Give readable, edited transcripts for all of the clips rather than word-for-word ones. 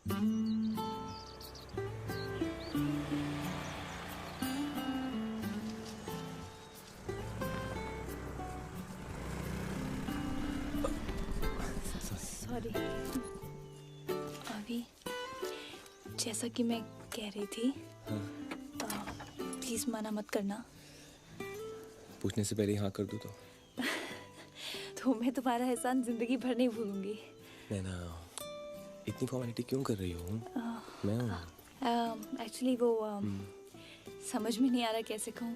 Sorry अभी, जैसा कि मैं कह रही थी, प्लीज मना मत करना। पूछने से पहले हाँ कर दूँ तो मैं तुम्हारा एहसान जिंदगी भर नहीं भूलूंगी। नैना, इतनी फॉर्मेलिटी क्यों कर रही हो? मैं हूँ। एक्चुअली वो समझ में नहीं आ रहा कैसे कहूँ।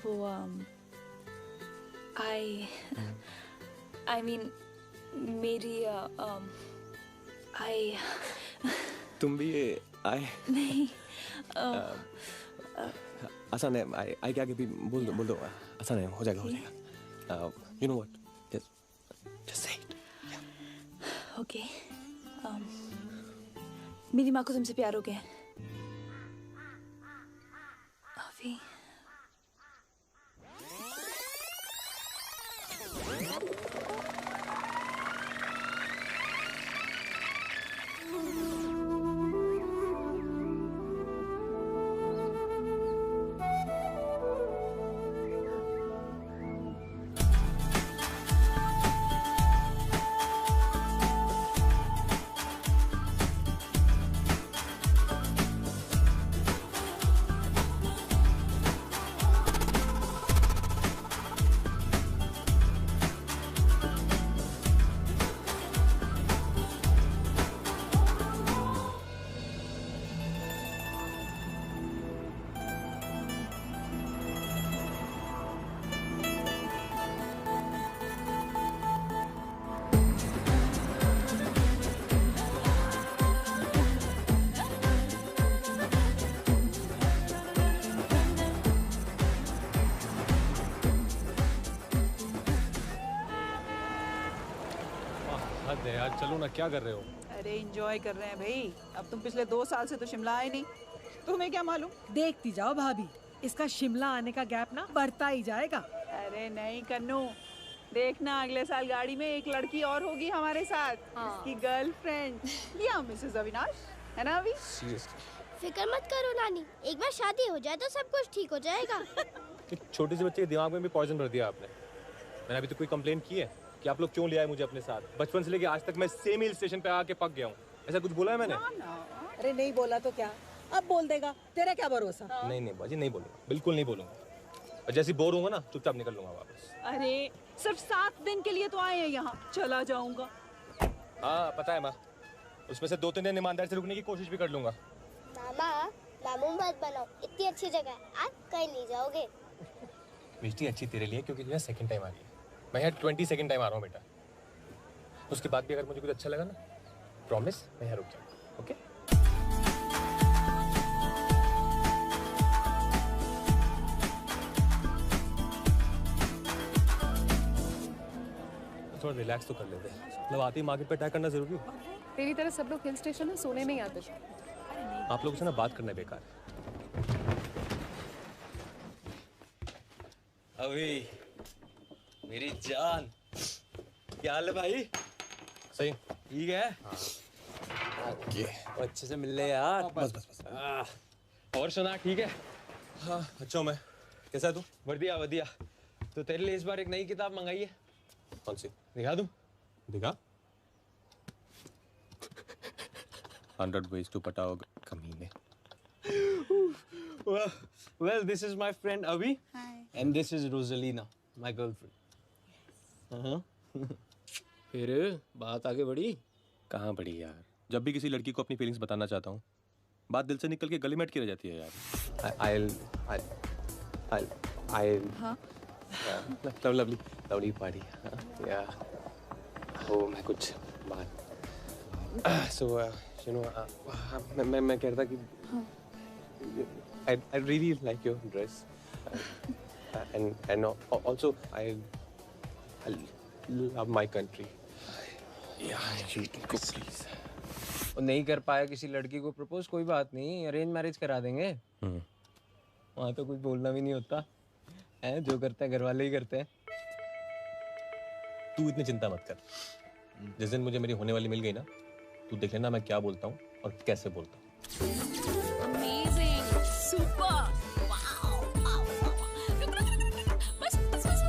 वो आई मीन मेरी तुम भी ये आए नहीं आसान है। आई के आगे भी बोल दो आसान है, हो जाएगा। You know what, just say it. Okay, मेरी माँ को तुमसे प्यार हो गया है। अभी यार चलो ना, क्या कर रहे हो? अरे एंजॉय कर रहे हैं भाई। अब तुम पिछले 2 साल से तो शिमला आए नहीं, तुम्हें क्या मालूम। देखती जाओ भाभी, इसका शिमला आने का गैप ना बढ़ता ही जाएगा। अरे नहीं कन्नू, देखना अगले साल गाड़ी में एक लड़की और होगी हमारे साथ, इसकी गर्लफ्रेंड या मिसेस अविनाश, है ना अभी? फिक्र मत करो नानी, एक बार शादी हो जाए तो सब कुछ ठीक हो जाएगा। छोटे से बच्चे के दिमाग में भी पॉइजन भर दिया आपने। मैंने अभी तो कोई कंप्लेंट की है कि आप लोग क्यों ले आए मुझे अपने साथ? बचपन से लेके आज तक मैं सेम हिल स्टेशन पे आके पक गया हूँ। ऐसा कुछ बोला है मैंने? अरे नहीं बोला तो क्या, अब बोल देगा, तेरा क्या भरोसा। नहीं बाजी, नहीं बोलूंगा, बिल्कुल नहीं बोलूंगा। और जैसे बोर होऊंगा ना, चुपचाप निकल लूंगा वापस। अरे सिर्फ 7 दिन के लिए तो आए हैं यहाँ, चला जाऊंगा। हाँ पता है माँ, उसमें से 2-3 दिन ईमानदारी से रुकने की कोशिश भी कर लूंगा। मामा मामू मत बनाओ, इतनी अच्छी जगह है, आप कहीं नहीं जाओगे। मिष्टी अच्छी तेरे लिए क्योंकि तुझे सेकंड टाइम आ रही है। मैं यहाँ 22nd टाइम आ रहा हूँ बेटा। उसके बाद भी अगर मुझे कुछ अच्छा लगा ना, प्रॉमिस मैं यहाँ रुक जाऊँगा। ओके? थोड़ा रिलैक्स तो कर लेते हैं, मतलब आते ही मार्केट पे अटैक करना जरूरी है? तेरी तरह सब लोग हिल स्टेशन में सोने नहीं आते। आप लोगों से ना बात करना बेकार। अभी मेरी जान, क्या हाल है भाई? सही ठीक है? ये अच्छे से मिल ले यार। बस। और सुना, ठीक है? हाँ अच्छा हूँ मैं। कैसा है तू? बढ़िया बढ़िया। तो तेरे लिए इस बार एक नई किताब मंगाई है। कौन सी? दिखा दूँ? दिखा। 100 ways to पटाओ कमीने। Well, this is my friend Avi. Hi. And this is Rosalina, my girlfriend. फिर बात आगे बढ़ी? कहाँ बढ़ी यार? जब भी किसी लड़की को अपनी फीलिंग्स बताना चाहता हूँ, बात दिल से निकल के गली में अटकी रह जाती है यार। I'll हाँ? Lovely party. या वो मैं कुछ बात सो यू नो मैं कह रहा था कि I really like your dress and also I love my country. Yeah, you go please. नहीं कर पाया किसी लड़की को प्रपोज, कोई बात नहीं, अरेंज मैरिज करा देंगे। वहाँ तो कुछ बोलना भी नहीं होता है, जो करते हैं घर वाले ही करते हैं। तू इतनी चिंता मत कर, जिस दिन मुझे मेरी होने वाली मिल गई ना, तू देख लेना मैं क्या बोलता हूँ और कैसे बोलता हूँ। अमेजिंग, सुपर, वाओ, बस बस बस।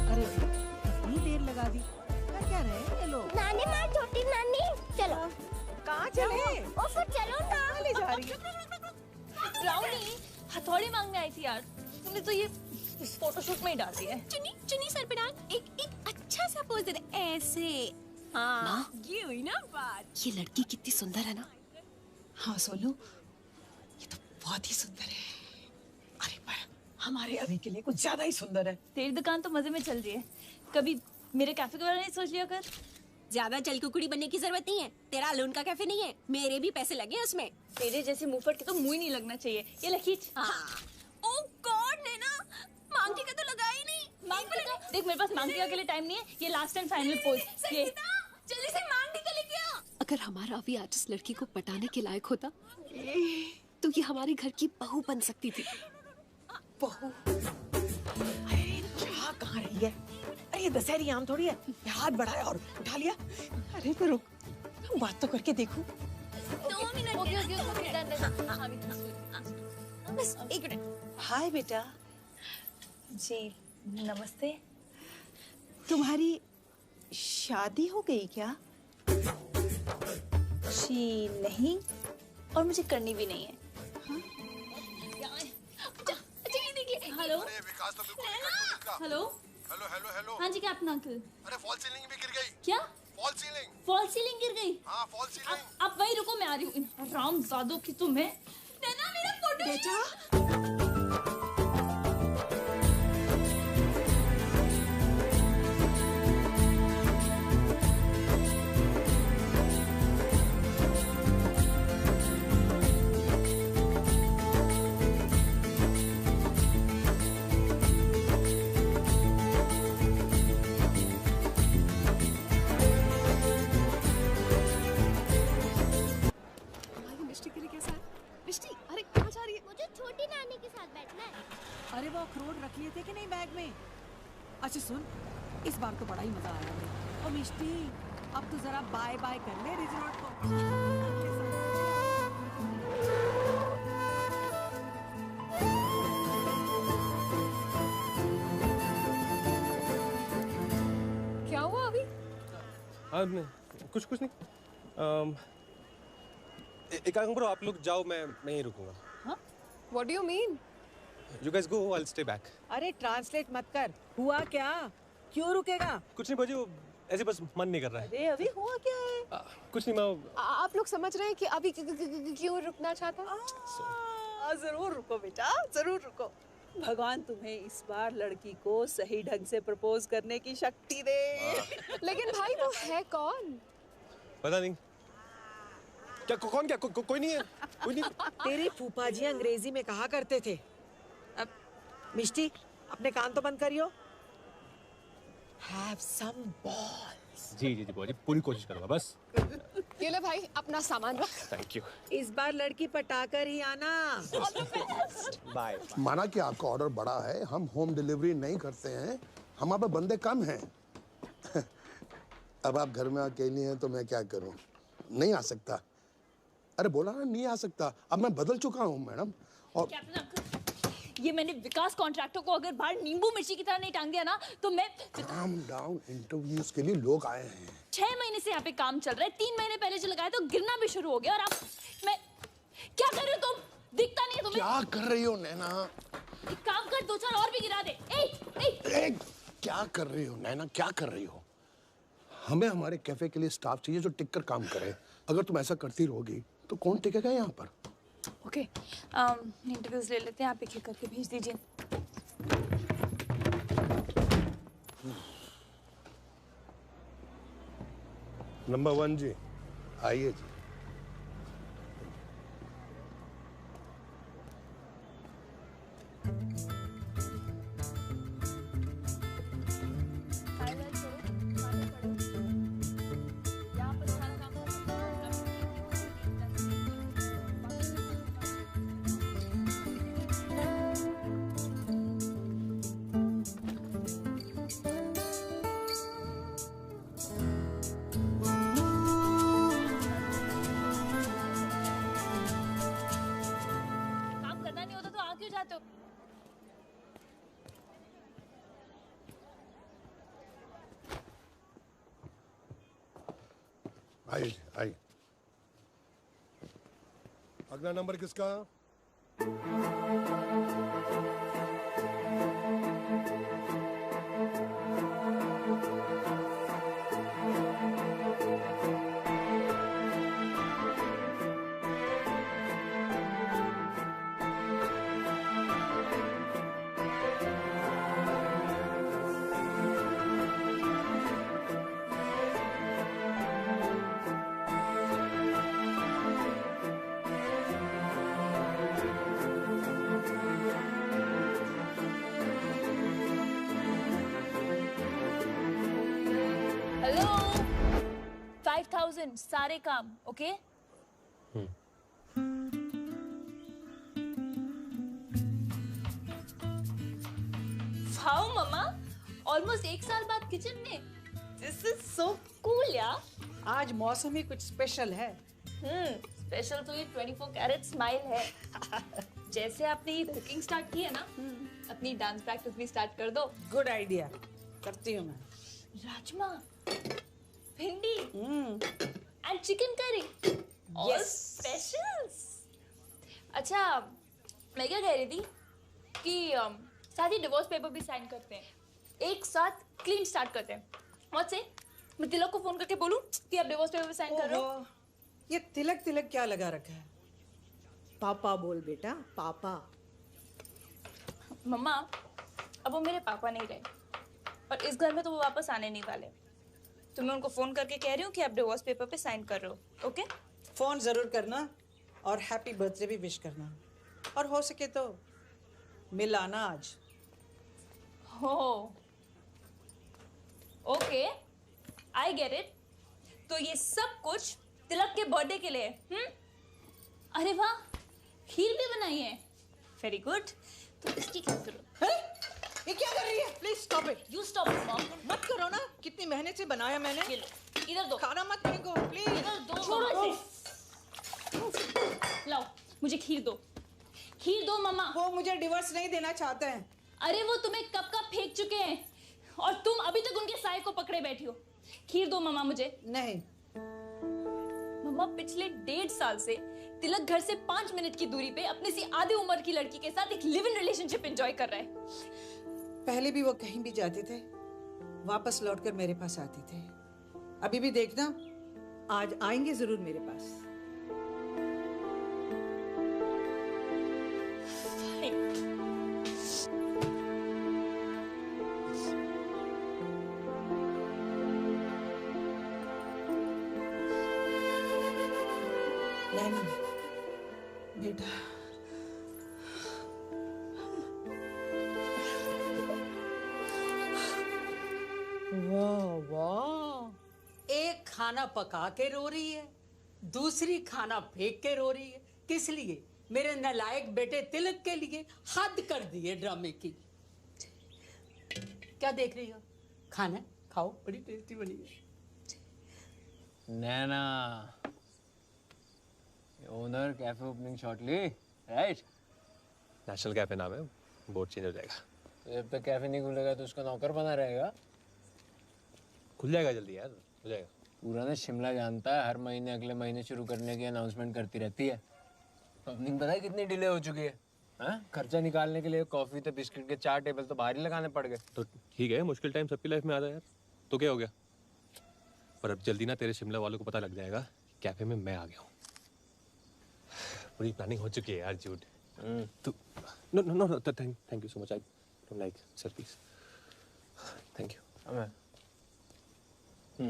अरे इतनी देर लगा दी, कर क्या रहे हैं ये लोग? नानी माँ, छोटी नानी, चलो। कहाँ चले? ओ फिर चलो ना। ले जा रही है। ब्राउनी हथौड़ी मांगने आई थी यार, तुमने तो ये फोटोशूट में ही डाल दिया है। चुनी चुनी सर पे डाल, एक अच्छा सा पोज दे दे ऐसे। हाँ ये हुई ना बात। ये लड़की कितनी सुंदर है ना। हाँ सोनू, ये तो बहुत ही सुंदर है। अरे पर हमारे अभी के लिए कुछ ज्यादा ही सुंदर है। तेरी दुकान तो मजे में चल रही है, कभी मेरे कैफे के बारे में सोच लिया कर। ज्यादा चलकुकुड़ी बनने की जरूरत नहीं है। तेरा लोन का कैफे नहीं है, मेरे भी पैसे लगे उसमें। तेरे जैसे मुंहफट के तो मुंह ही नहीं लगना चाहिए। ये लखीच। हाँ। ओ गॉड नैना, मांगटी का तो लगा ही नहीं। मांगटी का देख, मेरे पास मांगटी के लिए टाइम नहीं है। ये लास्ट एंड फाइनल पोज। ये जल्दी से मांगटी का लेके आ। अगर हमारा अभी आज इस लड़की को पटाने के लायक होता तो ये हमारे घर की बहू बन सकती थी। बहू? अरे क्या कहाँ रही है? अरे ये दशहरी आम थोड़ी है, ये हाथ बढ़ाया और उठा लिया। अरे तो रुक, बात तो करके देखूं। 2 minute. Okay okay okay, done done. बस 1 मिनट। हाय बेटा जी, नमस्ते। तुम्हारी शादी हो गई क्या? जी नहीं, और मुझे करनी भी नहीं है। अच्छा ये देखिए। हेलो विकास तो बिल्कुल हेलो हेलो हेलो हेलो। हाँ जी कैप्टन अंकल। अरे फॉल सीलिंग भी गिर गई। क्या? Fall ceiling? फॉल सीलिंग गिर गई? हाँ फॉल सीलिंग। आप वही रुको, मैं आ रही हूँ। रामजादों की तुम्हें। नैना मेरा फोटो बेटा मिष्टी के लिए कैसा है? मिष्टी अरे कहाँ जा रही है? मुझे छोटी नानी के साथ बैठना है। अरे वो अखरोट रख लिए थे कि नहीं बैग में? अच्छा सुन, इस बार तो बड़ा ही मजा आया हमें। ओ मिष्टी, अब तो जरा बाय बाय कर ले रिजॉर्ट को। क्या हुआ अभी? कुछ नहीं। एक काम करो, आप लोग जाओ, मैं यहीं रुकूंगा। What do you mean? You guys go, I'll stay back. अरे ट्रांसलेट मत कर, हुआ क्या? क्यों रुकेगा? कुछ नहीं बाजी, वो ऐसे बस मन नहीं कर रहा है। अरे अभी हुआ क्या है? कुछ नहीं, मैं आप लोग समझ रहे हैं कि अभी क्यों रुकना चाहता है? जरूर रुको बेटा, जरूर रुको। भगवान तुम्हें इस बार लड़की को सही ढंग से प्रपोज करने की शक्ति दे। लेकिन भाई वो है कौन? पता नहीं। क्या कौन? क्या कोई नहीं है? कोई नहीं। तेरे फूफा जी अंग्रेजी में कहा करते थे। अब मिष्टी, अपने कान तो बंद करियो। Have some balls. जी बुआ जी, पूरी कोशिश करूंगा बस। ये ले भाई अपना सामान रख। Thank you. इस बार लड़की पटाकर ही आना। बाय। माना कि आपका ऑर्डर बड़ा है, हम होम डिलीवरी नहीं करते हैं, हमारे पास बंदे कम हैं। अब आप घर में अकेली हैं तो मैं क्या करूं? नहीं आ सकता। अरे बोला ना, नहीं आ सकता। अब मैं बदल चुका हूं मैडम। और कैप्टन अंकल, ये मैंने विकास कॉन्ट्रैक्टर को अगर बाहर नींबू मिर्ची की तरह नहीं टांग दिया ना, तो मैं काम डाउन, इंटरव्यूज के लिए लोग आए हैं। 6 महीने से यहाँ पे काम चल रहा है। 3 महीने पहले जो लगाया तो गिरना भी शुरू हो गया। और आप मैं क्या कर रहे हो तुम? दिखता नहीं है तुम्हें? क्या कर रही हो नैना? एक काम कर, 2-4 और भी गिरा दे। ए, क्या कर रही हो नैना? क्या कर रही हो? हमें हमारे कैफे के लिए स्टाफ चाहिए जो टिक कर काम करे। अगर तुम ऐसा करती रहोगी तो कौन टिकेगा यहाँ पर? ओके, इंटरव्यूज ले लेते हैं, आप एक-एक करके भेज दीजिए। नंबर 1 जी, आइए जी। आई आई। अगला नंबर किसका? हेलो 5000 सारे काम ओके। वाओ मम्मा, ऑलमोस्ट 1 साल बाद किचन में। दिस इज सो कूल यार। आज मौसम ही कुछ स्पेशल है। स्पेशल तो ये 24 कैरेट स्माइल है। जैसे आपने ये कुकिंग स्टार्ट की है ना, अपनी डांस प्रैक्टिस भी स्टार्ट कर दो। गुड आइडिया, करती हूँ मैं। राजमा, भिंडी and chicken curry, all specials. अच्छा, मैं क्या कह रही थी कि साथ ही डिवोर्स पेपर भी साइन करते हैं, एक साथ क्लीन स्टार्ट करते हैं। और से मैं तिलक को फोन करके बोलूं कि आप डिवोर्स पेपर साइन कर रहे हो। ये तिलक तिलक क्या लगा रखा है? पापा बोल बेटा, पापा। मम्मा, अब वो मेरे पापा नहीं रहे और इस घर में तो वो वापस आने नहीं वाले। तो मैं उनको फोन करके कह रही हूँ कि आप डिवोर्स पेपर पे साइन कर रहे हो। ओके? फोन जरूर करना और हैप्पी बर्थडे भी विश करना, और हो सके तो मिल आना आज। हो ओके, आई गेट इट। तो ये सब कुछ तिलक के बर्थडे के लिए। अरे वाह, खीर भी बनाई है। Very good. तो इसकी क्या जरूरत है? ये क्या कर रही है? Please stop it. You stop it mom. मत करो ना, कितनी मेहनत से बनाया मैंने। ये लो, इधर दो। खाना मत फेंको प्लीज। इधर दो। छोड़ो इसे। लाओ, मुझे खीर दो। खीर दो मम्मा। वो मुझे डिवोर्स नहीं देना चाहते हैं। अरे वो तुम्हें कब का फेंक चुके हैं और तुम अभी तक उनके साए को पकड़े बैठी हो। खीर दो मम्मा मुझे। नहीं मम्मा, पिछले 1.5 साल से तिलक घर से 5 मिनट की दूरी पे अपनी सी आधी उम्र की लड़की के साथ एक लिव इन रिलेशनशिप एंजॉय कर रहा है। पहले भी वो कहीं भी जाते थे, वापस लौटकर मेरे पास आते थे। अभी भी देखना, आज आएंगे जरूर मेरे पास। नैना बेटा, वाह वाह, एक खाना पका के रो रही है, दूसरी खाना फेंक के रो रही है। किस लिए? मेरे नालायक बेटे तिलक के लिए। हद कर दी है ड्रामे की। क्या देख रही हो? खाना खाओ, बड़ी टेस्टी बनी है। Naina, owner cafe opening shortly, right? National cafe नाम है, बोर्ड चेंज हो जाएगा। तो जब तक कैफे नहीं खुलेगा तो उसका नौकर बना रहेगा। खुल जाएगा जल्दी यार, हो जाएगा। पूरा ना शिमला जानता है, हर महीने अगले महीने शुरू करने की अनाउंसमेंट करती रहती है। ओपनिंग पता है कितनी डिले हो चुकी है? हाँ? खर्चा निकालने के लिए कॉफी तो बिस्किट के 4 टेबल तो बाहर ही लगाने पड़ गए। तो ठीक है, मुश्किल टाइम सबकी लाइफ में आता है यार, तो क्या हो गया? पर अब जल्दी ना तेरे शिमला वालों को पता लग जाएगा कैफे में मैं आ गया हूँ। पूरी प्लानिंग हो चुकी है यार, जूड। तो no no no, thank you so much. I don't like service. Thank you.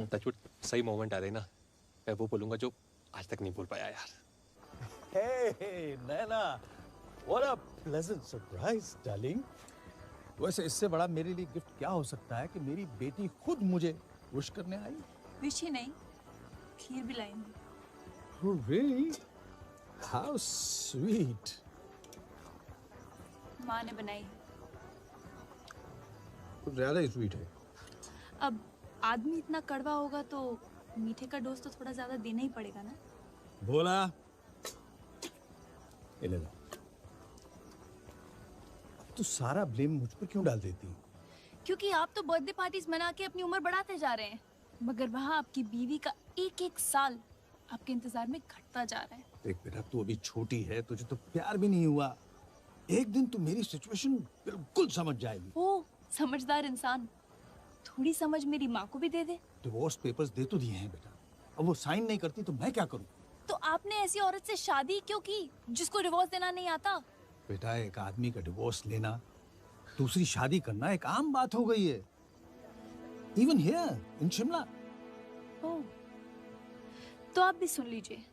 Touchwood, सही मोमेंट आ रही ना, मैं वो बोलूँगा जो आज तक नहीं बोल पाया यार। Hey, Naina, what a pleasant surprise, darling. वैसे इससे बड़ा मेरे लिए गिफ्ट क्या हो सकता है कि मेरी बेटी खुद मुझे विश करने आई। विश ही नहीं, खीर भी लाएंगे। Oh, really? How sweet. माँ ने बनाई है। कुछ ज़्यादा ही स्वीट है। अब आदमी इतना कड़वा होगा तो मीठे का डोज तो थोड़ा ज्यादा देना ही पड़ेगा ना। बोला, ये ले लो। तू सारा ब्लेम मुझ पर क्यों डाल देती? क्योंकि आप तो बर्थडे पार्टीज मना के अपनी उम्र बढ़ाते जा रहे हैं। मगर वहाँ आपकी बीवी का एक एक साल आपके इंतजार में घटता जा रहा है। देख बेटा, तू अभी छोटी है, तुझे तो प्यार भी नहीं हुआ। एक दिन तू मेरी सिचुएशन बिल्कुल समझ जाएगी। ओ समझदार इंसान, थोड़ी समझ मेरी माँ को भी दे दे। डिवोर्स पेपर्स दे तो दिए हैं बेटा, अब वो साइन नहीं करती तो मैं क्या करूं? तो आपने ऐसी औरत से शादी क्यों की जिसको डिवोर्स देना नहीं आता? बेटा, एक आदमी का डिवोर्स लेना, दूसरी शादी करना एक आम बात हो गई है। Even here in Shimla. Oh, तो आप भी सुन लीजिए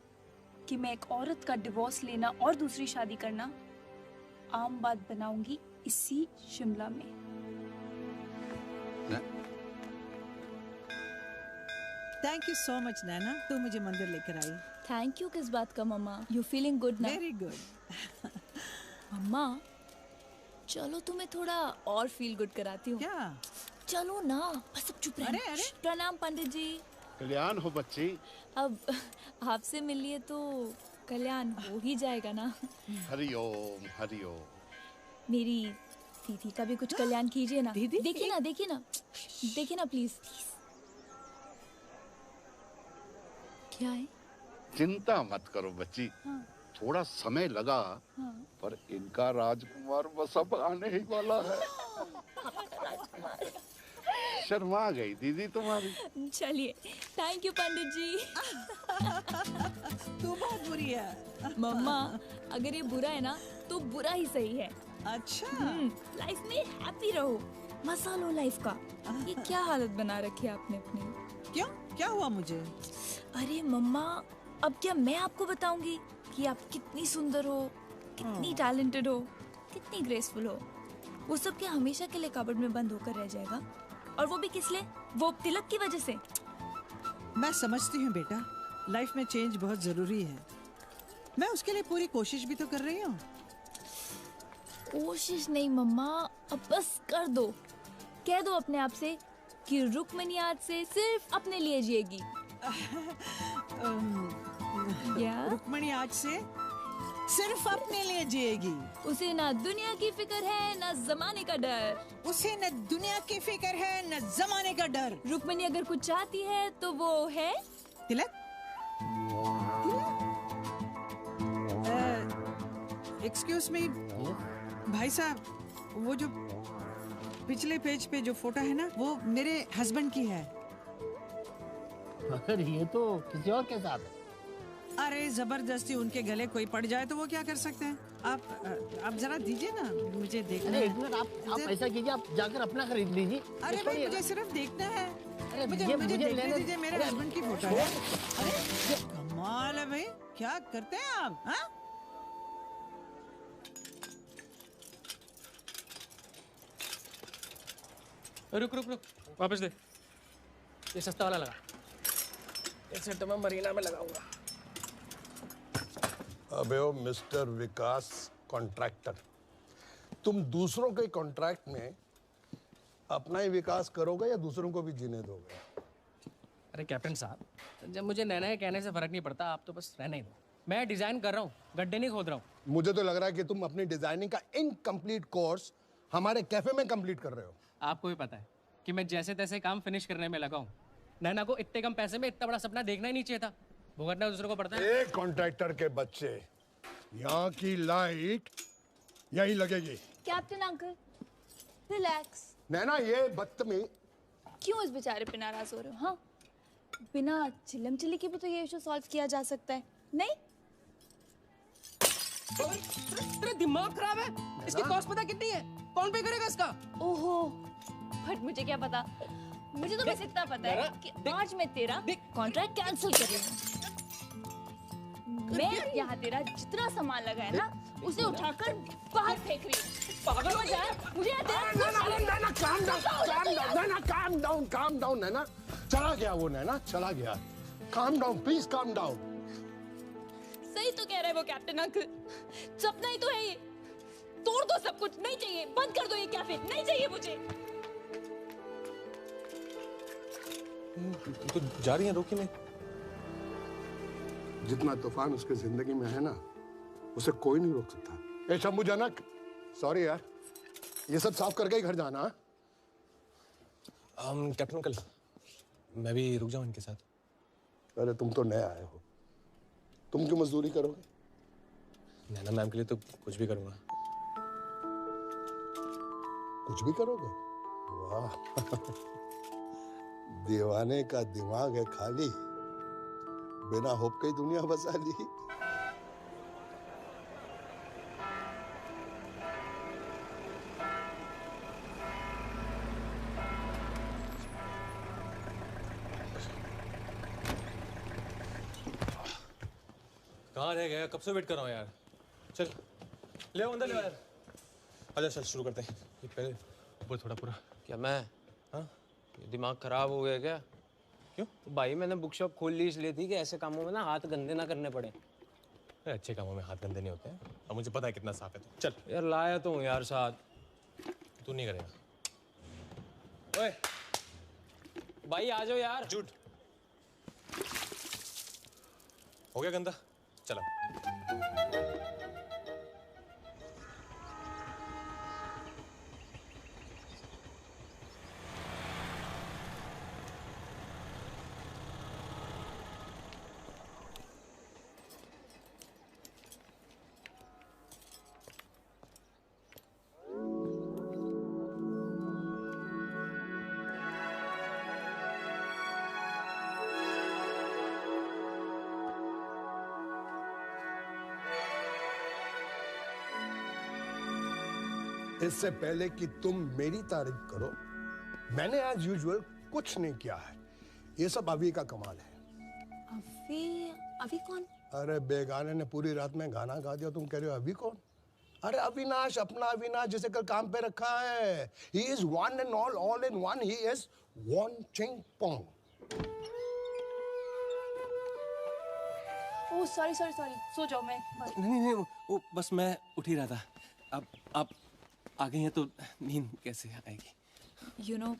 कि मैं एक औरत का डिवोर्स लेना और दूसरी शादी करना आम बात बनाऊंगी इसी शिमला में। थैंक यू सो मच नैना, तू मुझे मंदिर लेकर आई। थैंक यू किस बात का मम्मा? यू फीलिंग गुड ना? Very good. मम्मा चलो तुम्हें थोड़ा और फील गुड कराती हूँ। क्या? चलो ना, बस अब चुप रहना। अरे। प्रणाम पंडित जी। कल्याण हो बच्ची। अब आपसे मिल लिए तो कल्याण हो ही जाएगा ना। हरिओम हरिओम। मेरी दीदी का भी कुछ कल्याण कीजिए ना। दीदी? देखिए ना, देखिए ना, देखिए ना प्लीज। क्या है? चिंता मत करो बच्ची। हाँ। थोड़ा समय लगा, हाँ। पर इनका राजकुमार बस अब आने ही वाला है। शर्मा गई दीदी तुम्हारी। चलिए, थैंक यू पंडित जी। तू बहुत बुरी है। मम्मा अगर ये बुरा है ना तो बुरा ही सही है। अच्छा। लाइफ में हैप्पी रहो, मजा लो लाइफ का। ये क्या हालत बना रखी है आपने अपनी? क्यों, क्या हुआ मुझे? अरे मम्मा, अब क्या मैं आपको बताऊंगी कि आप कितनी सुंदर हो, कितनी टैलेंटेड हो, कितनी ग्रेसफुल हो। वो सब क्या हमेशा के लिए कबर्ड में बंद होकर रह जाएगा? और वो भी किस लिए? वो तिलक की वजह से। मैं समझती हूँ बेटा, लाइफ में चेंज बहुत जरूरी है। मैं उसके लिए पूरी कोशिश भी तो कर रही हूँ। कोशिश नहीं मम्मा, अब बस कर दो। कह दो अपने आप से कि रुक्मिणी आज से सिर्फ अपने लिए जिएगी। रुक्मिणी आज से सिर्फ अपने लिए जिएगी। उसे ना दुनिया की फिक्र है ना जमाने का डर। उसे न दुनिया की फिक्र है न जमाने का डर। रुक्मिणी अगर कुछ चाहती है तो वो है तिलक। एक्सक्यूज मी भाई साहब, वो जो पिछले पेज पे जो फोटो है ना, वो मेरे हस्बैंड की है। मगर ये तो किसी और के साथ है। अरे जबरदस्ती उनके गले कोई पड़ जाए तो वो क्या कर सकते हैं? आप जरा दीजिए ना, मुझे देखना है। आप ऐसा कीजिए, आप जाकर अपना खरीद लीजिए। अरे भाई, मुझे सिर्फ देखना है। अरे मुझे देखने दीजिए, मेरे हस्बैंड की फोटो है। अरे कमाल है भाई, क्या करते हैं आप? हाँ? रुक रुक रुक, वापस दे। ये सस्ता वाला लगा, इसे तो मैं मरीना में लगाऊंगा। अबे ओ मिस्टर विकास कॉन्ट्रैक्टर, तुम दूसरों के कॉन्ट्रैक्ट में अपना ही विकास करोगे या दूसरों को भी जीने दोगे? अरे कैप्टन साहब, जब मुझे नैना के कहने से फर्क नहीं पड़ता, आप तो बस रहने ही दो। मैं डिजाइन कर रहा हूँ, गड्ढे नहीं खोद रहा हूँ। मुझे तो लग रहा है कि तुम अपनी डिजाइनिंग का इनकम्प्लीट कोर्स हमारे कैफे में कंप्लीट कर रहे हो। आपको भी पता है कि मैं जैसे तैसे काम फिनिश करने में लगा हूँ। नैना को इतने कम पैसे में इतना बड़ा सपना देखना ही नहीं चाहिए था। भुगतना दूसरों को पड़ता है। एक कॉन्ट्रैक्टर के बच्चे, यहाँ की लाइट यही लगेगी। Captain uncle relax. नैना, ये बदतमीज। क्यों इस बेचारे पे नाराज हो रहे हो? हाँ, बिना चिल्लम चिल्ली के भी तो ये इशू सॉल्व किया जा सकता है, नहीं? तेरा दिमाग खराब है? इसकी कॉस्ट पता कितनी है? कौन पे करेगा इसका? ओहो, बट मुझे क्या पता। मुझे तो बस इतना पता है कि आज मैं तेरा कॉन्ट्रैक्ट कैंसिल कर रही हूँ। मैं यहाँ तेरा जितना सामान लगा है ना, उसे उठाकर बाहर फेंक रही हूँ। पागल हो जाए, मुझे काम डाउन नैना। चला गया वो, नैना चला गया। Calm down please, calm down. सही तो कह रहे वो कैप्टन अंकल, सपना ही तो है ये। तोड़ दो सब कुछ, नहीं चाहिए, बंद कर दो ये कैफे, नहीं चाहिए मुझे। तो जा रही है, रोकी नहीं। जितना तूफान उसके जिंदगी में है ना, उसे कोई नहीं रोक सकता। ए शंभू जनक, सॉरी यार, ये सब साफ करके ही घर जाना। कैप्टन अंकल, मैं भी रुक जाऊं इनके साथ? अरे तुम तो नए आए हो, तुम क्यों मजदूरी करोगे? नैना मैम के लिए तो कुछ भी करूंगा। कुछ भी करोगे? वाह दीवाने का दिमाग है खाली, बिना होप के ही दुनिया बसा ली। कहाँ रह गया? कब से वेट कर रहा हूँ यार। चल ले आओ अंदर ले आओ यार। अच्छा चल शुरू करते हैं। ये पहले ऊपर थोड़ा पूरा। क्या मैं? हाँ ये दिमाग खराब हो गया क्या? क्यों? भाई मैंने बुक शॉप खोल ली इसलिए थी कि ऐसे कामों में ना हाथ गंदे ना करने पड़े। अच्छे कामों में हाथ गंदे नहीं होते हैं, अब मुझे पता है कितना साफ है तू। चल यार लाया तो हूँ यार साथ। तू नहीं करेगा। ओए भाई आ जाओ यार। झूठ हो गया गंदा। चलो इससे पहले कि तुम मेरी तारीफ करो, मैंने आज यूजुअल कुछ नहीं किया है। ये सब अभी का कमाल है। अभी कौन? अरे बेगाने ने पूरी रात में गाना गा दिया, तुम कह रहे हो अभी कौन? अरे अविनाश, अपना अविनाश जिसे कल काम पे रखा है। He is one and all in one. He is one चिंग पोंग। ओह सॉरी सो जाओ। मैं नहीं वो बस मैं उठ ही रहा था। अब आप आ गई हैं तो नींद कैसे आएगी? यू नो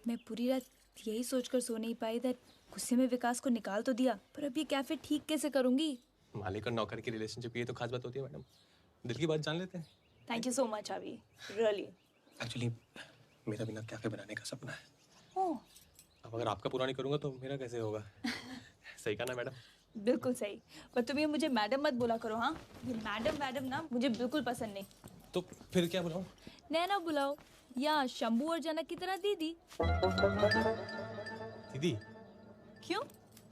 मैं पूरी रात यही सोचकर सो नहीं पाई दैट गुस्से में विकास को निकाल तो दिया, पर अब ये कैफे ठीक कैसे करूंगी? मालिक और नौकर की रिलेशनशिप ये तो खास बात होती है मैडम। दिल की बात जान लेते हैं। थैंक यू सो मच अभी, रियली। एक्चुअली मेरा बिना कैफे बनाने का सपना है। ओह अब अगर आपका पूरा नहीं करूंगा तो मेरा कैसे होगा? सही कहा ना मैडम? बिल्कुल सही। पर तुम ये मुझे मैडम मत बोला करो। हाँ ये मैडम ना मुझे बिल्कुल पसंद नहीं। तो फिर क्या बुलाऊं? नैना बुलाओ या शंभू और जनक की तरह दीदी। दीदी? क्यों?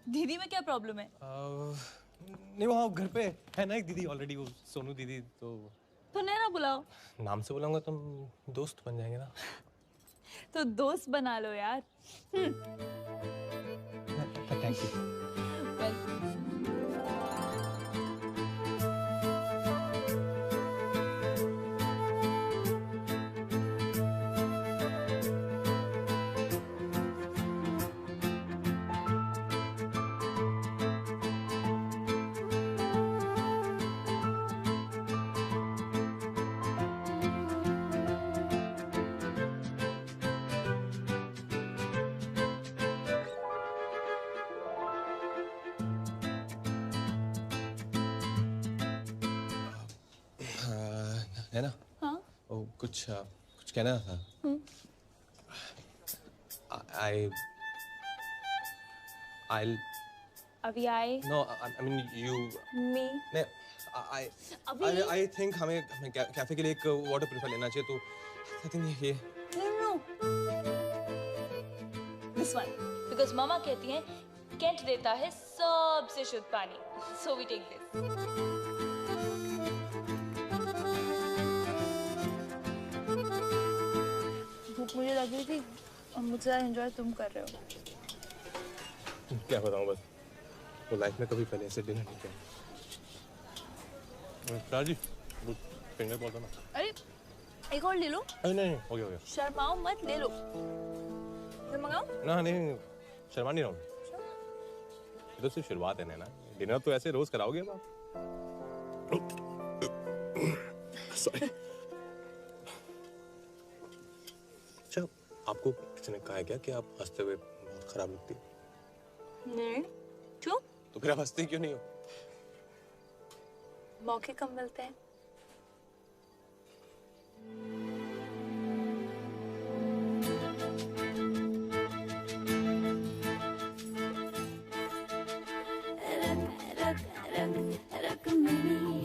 दीदी में क्या प्रॉब्लम है? नहीं वो घर पे है ना एक दीदी ऑलरेडी, वो सोनू दीदी। तो नैना बुलाओ। नाम से बुलाऊंगा तो हम दोस्त बन जाएंगे ना। तो दोस्त बना लो यार। Thank you. है ना? हाँ? वो कुछ कहना था। I'll अभी आए? No, I mean you. Me? नहीं, अभी? I think हमें कैफे के लिए एक वाटर प्यूरिफायर लेना चाहिए, तो I think ये No. This one. Because मामा कहती हैं कैंट देता है सबसे शुद्ध पानी. So we take this. भूख मुझे लग रही थी और मुझसे एंजॉय तुम कर रहे हो। क्या बताऊं, बस वो लाइफ में कभी पहले ऐसे डिनर नहीं किया। जी वो फिंगर बोल दो ना। अरे एक और ले लो। अरे नहीं हो गया शर्माओ मत, ले लो। फिर मंगाओ? ना नहीं शर्मा नहीं रहा हूँ, ये तो सिर्फ शुरुआत है ना। डिनर तो ऐसे रोज कराओगे अब आप? सॉरी। अच्छा आपको किसी ने कहा है क्या कि आप हंसते हुए बहुत खराब लगती है? नहीं। क्यों? तो फिर आप हंसती क्यों नहीं हो? मौके कम मिलते हैं। रुक्मिणी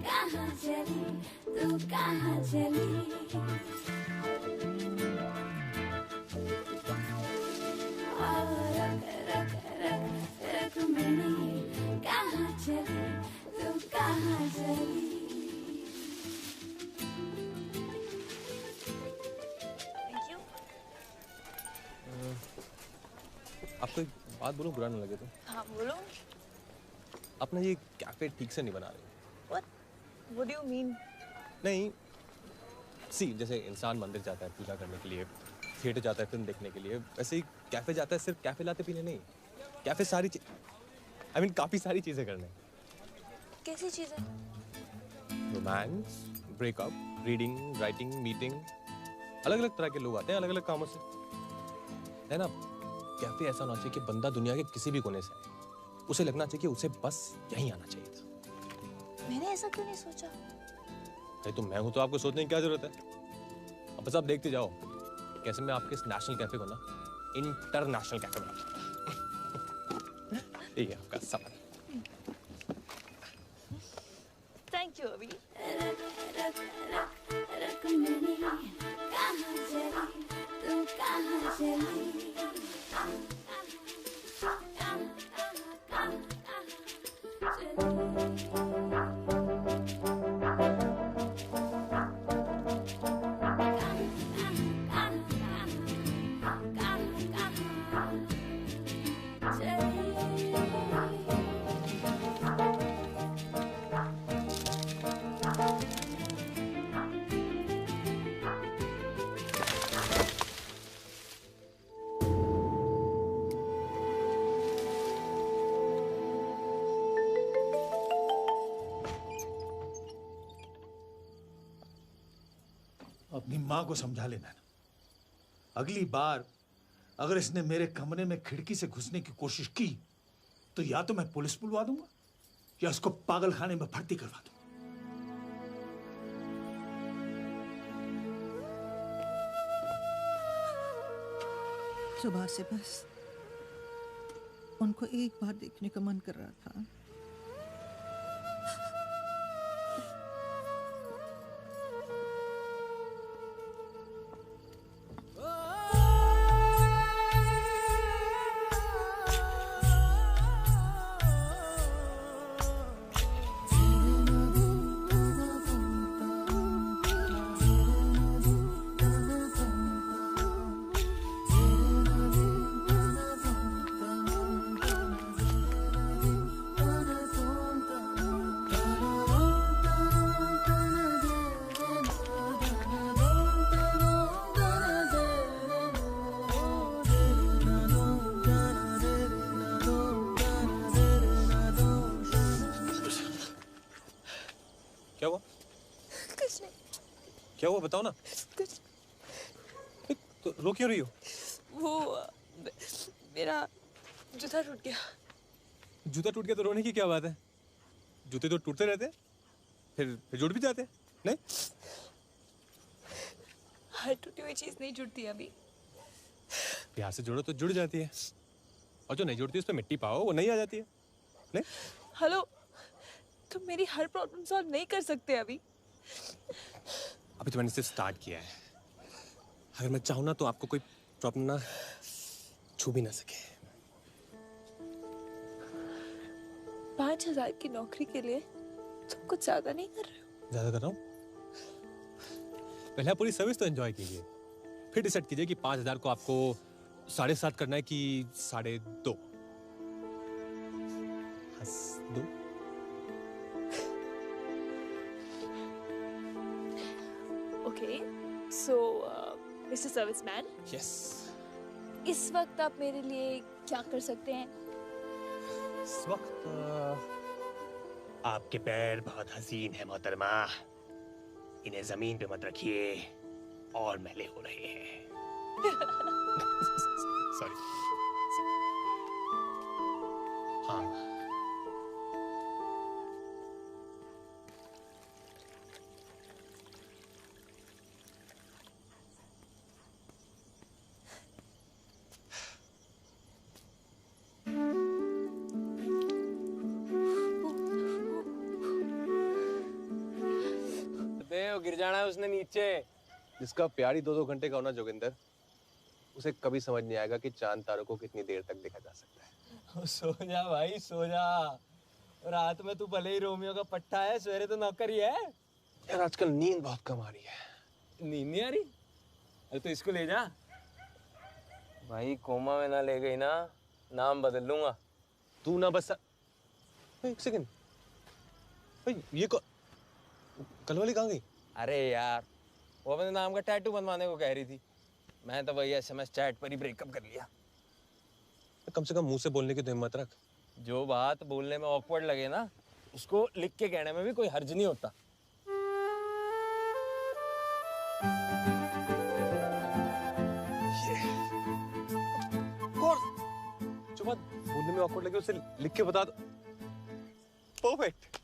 कहाँ चली तू कहाँ चली रुक्मिणी कहाँ चली तू कहाँ चली आपको एक बात बोलूं, बुरा ना लगे तो? हाँ बोलो। अपना ये कैफे ठीक से नहीं बना रहे। What do you mean? नहीं, जैसे इंसान मंदिर जाता है पूजा करने के लिए, थिएटर जाता है फिल्म देखने के लिए, वैसे ही कैफे जाता है सिर्फ कैफे लाते पीने नहीं। कैफे सारी काफी सारी चीजें करने। कैसी चीजें? Romance, breakup, reading, writing, meeting, अलग अलग तरह के लोग आते हैं अलग अलग कामों से, है ना। कैफे ऐसा होना चाहिए कि बंदा दुनिया के किसी भी कोने से आए, उसे लगना चाहिए कि उसे बस यहीं आना चाहिए था। मैंने ऐसा क्यों नहीं सोचा? अरे तो मैं हूं तो आपको सोचने की क्या जरूरत है। अब बस आप देखते जाओ कैसे मैं आपके इस नेशनल कैफे को ना इंटरनेशनल कैफे बना दूं। ठीक है आपका सामान। थैंक यू अभी। रुक्मिणी कहाँ चली तू कहाँ चली अपनी माँ को समझा लेना ना, अगली बार अगर इसने मेरे कमरे में खिड़की से घुसने की कोशिश की तो या तो मैं पुलिस बुलवा दूंगा या उसको पागल खाने में भर्ती करवा दूंगा। सुबह से बस उनको एक बार देखने का मन कर रहा था। क्या हुआ? कुछ नहीं। क्या हुआ बताओ ना। कुछ तो रो क्यों रही हो? वो मेरा जूता टूट गया। जूता टूट गया तो रोने की क्या बात है? जूते तो टूटते रहते हैं, फिर जुड़ भी जाते हैं। नहीं, हर टूटी हुई चीज नहीं जुड़ती अभी। प्यार से जोड़ो तो जुड़ जाती है, और जो नहीं जुड़ती उस पर मिट्टी पाओ वो नहीं आ जाती है। नहीं, हेलो, तुम मेरी हर प्रॉब्लम सॉल्व नहीं कर सकते अभी। अभी तो मैंने सिर्फ स्टार्ट किया है। अगर मैं चाहूँ ना तो आपको कोई प्रॉब्लम ना छू भी ना सके। 5,000 की नौकरी के लिए तुम कुछ ज्यादा नहीं कर रहे हो? ज्यादा कर रहा हूँ? पहले आप पूरी सर्विस तो एंजॉय कीजिए, फिर डिसाइड कीजिए कि 5,000 को आपको 7.5 करना है कि 2.5। हंस दो। ओके, सो मिस्टर सर्विसमैन, यस, इस वक्त आप मेरे लिए क्या कर सकते हैं? इस वक्त आपके पैर बहुत हसीन है मोहतरमा, इन्हें जमीन पे मत रखिए और मैले हो रहे हैं। सॉरी। हाँ, उसने नीचे। जिसका प्यार ही 2-2 घंटे का होना जोगिंदर, उसे कभी समझ नहीं आएगा कि चांद तारों को कितनी देर तक देखा जा सकता है। सो जा भाई सो जा। रात में तू भले ही रोमियो का पट्टा है, सवेरे तो नौकर ही है। यार आजकल नींद बहुत कम आ रही है। नींद नहीं आ रही? अरे तो इसको ले जा भाई। कोमा में ना ले गई ना, नाम बदल लूंगा। तू ना बस एक सेकंड भाई, ये कल वाली कहाँ गई? अरे यार वो अपने नाम का टैटू बनवाने को कह रही थी। मैं तो वही SMS चैट पर ही ब्रेकअप कर लिया। कम से कम मुंह से बोलने की तो हिम्मत रख। जो बात बोलने में ऑकवर्ड लगे ना, उसको लिख के कहने में भी कोई हर्ज नहीं होता। जो बात बोलने में ऑकवर्ड लगे उसे लिख के बता दो। Perfect.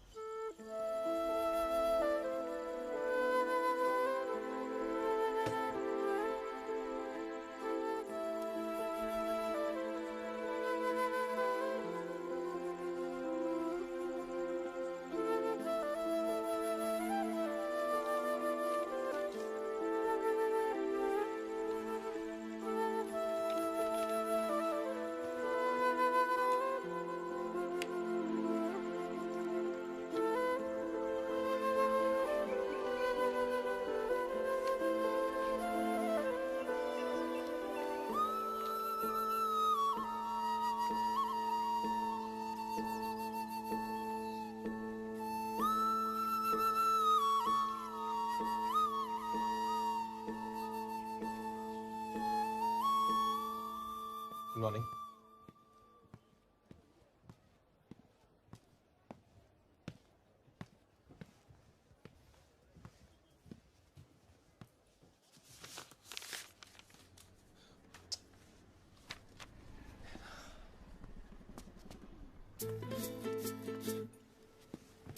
Good morning.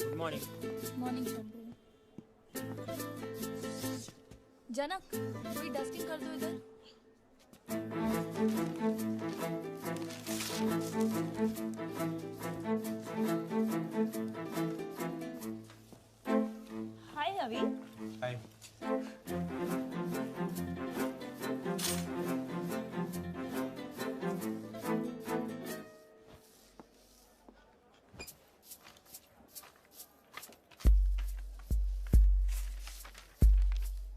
Good morning. Morning Shambhu. Janak थोड़ी डस्टिंग कर दो इधर। हाय अभी। हाय।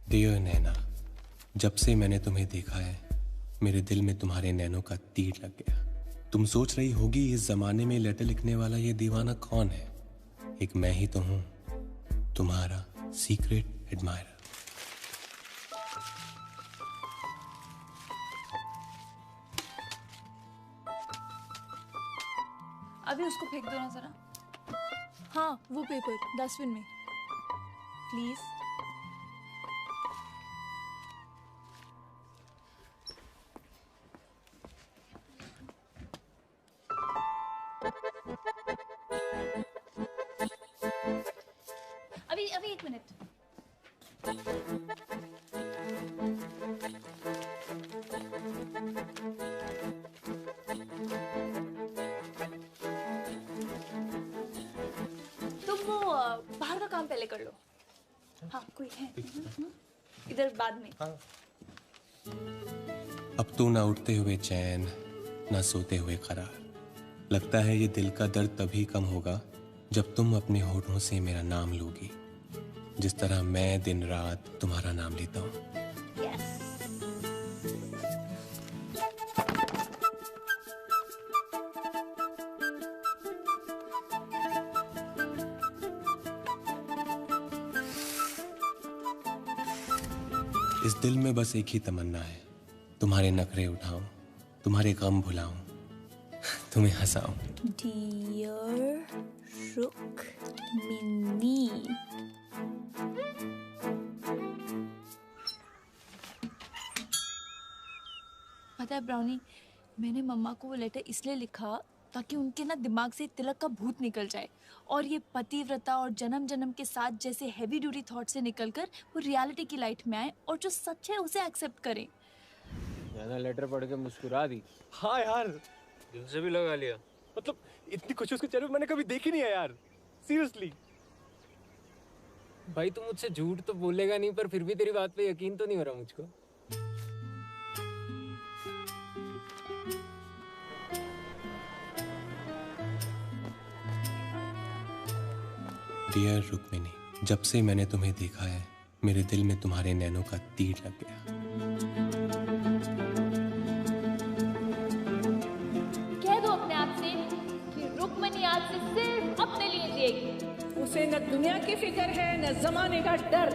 डियर नैना, जब से मैंने तुम्हें देखा है मेरे दिल में तुम्हारे नैनों का तीर लग गया। तुम सोच रही होगी इस जमाने में लेटर लिखने वाला ये दीवाना कौन है। एक मैं ही तो हूं, तुम्हारा सीक्रेट एडमायरर। अभी उसको फेंक दो ना जरा। हाँ वो पेपर डस्टबिन में प्लीज। अभी एक मिनट। तुम वो बाहर का काम पहले कर लो। हाँ कोई है इधर बाद में। हाँ। अब तो ना उठते हुए चैन ना सोते हुए करार। लगता है ये दिल का दर्द तभी कम होगा जब तुम अपने होठों से मेरा नाम लोगी, जिस तरह मैं दिन रात तुम्हारा नाम लेता हूँ। इस दिल में बस एक ही तमन्ना है, तुम्हारे नखरे उठाऊं, तुम्हारे गम भुलाऊं, तुम्हें हंसाऊं। डियर रुक्मिनी, पता है ब्राउनी, मैंने मम्मा को वो लेटर इसलिए लिखा ताकि उनके ना दिमाग से तिलक का भूत निकल जाए और ये पतिव्रता और जन्म जन्म के साथ जैसे हैवी ड्यूटी थॉट से निकलकर वो रियलिटी की लाइट में आए और जो सच है उसे एक्सेप्ट करें। मैंने लेटर पढ़ के मुस्कुरा दी। हाँ यार, दिल से भी लगा लिया। मतलब इतनी खुशी उसके चेहरे पे मैंने कभी देखी नहीं है यार, सीरियसली। भाई तू मुझसे झूठ तो बोलेगा नहीं, पर फिर भी तेरी बात पे यकीन तो नहीं हो रहा मुझको। डियर रुक्मिनी, जब से मैंने तुम्हें देखा है मेरे दिल में तुम्हारे नैनों का तीर लग गया। कह दो अपने आप से कि रुक्मिनी आज से सिर्फ अपने लिए जिएगी। उसे न दुनिया की फिक्र है न जमाने का डर।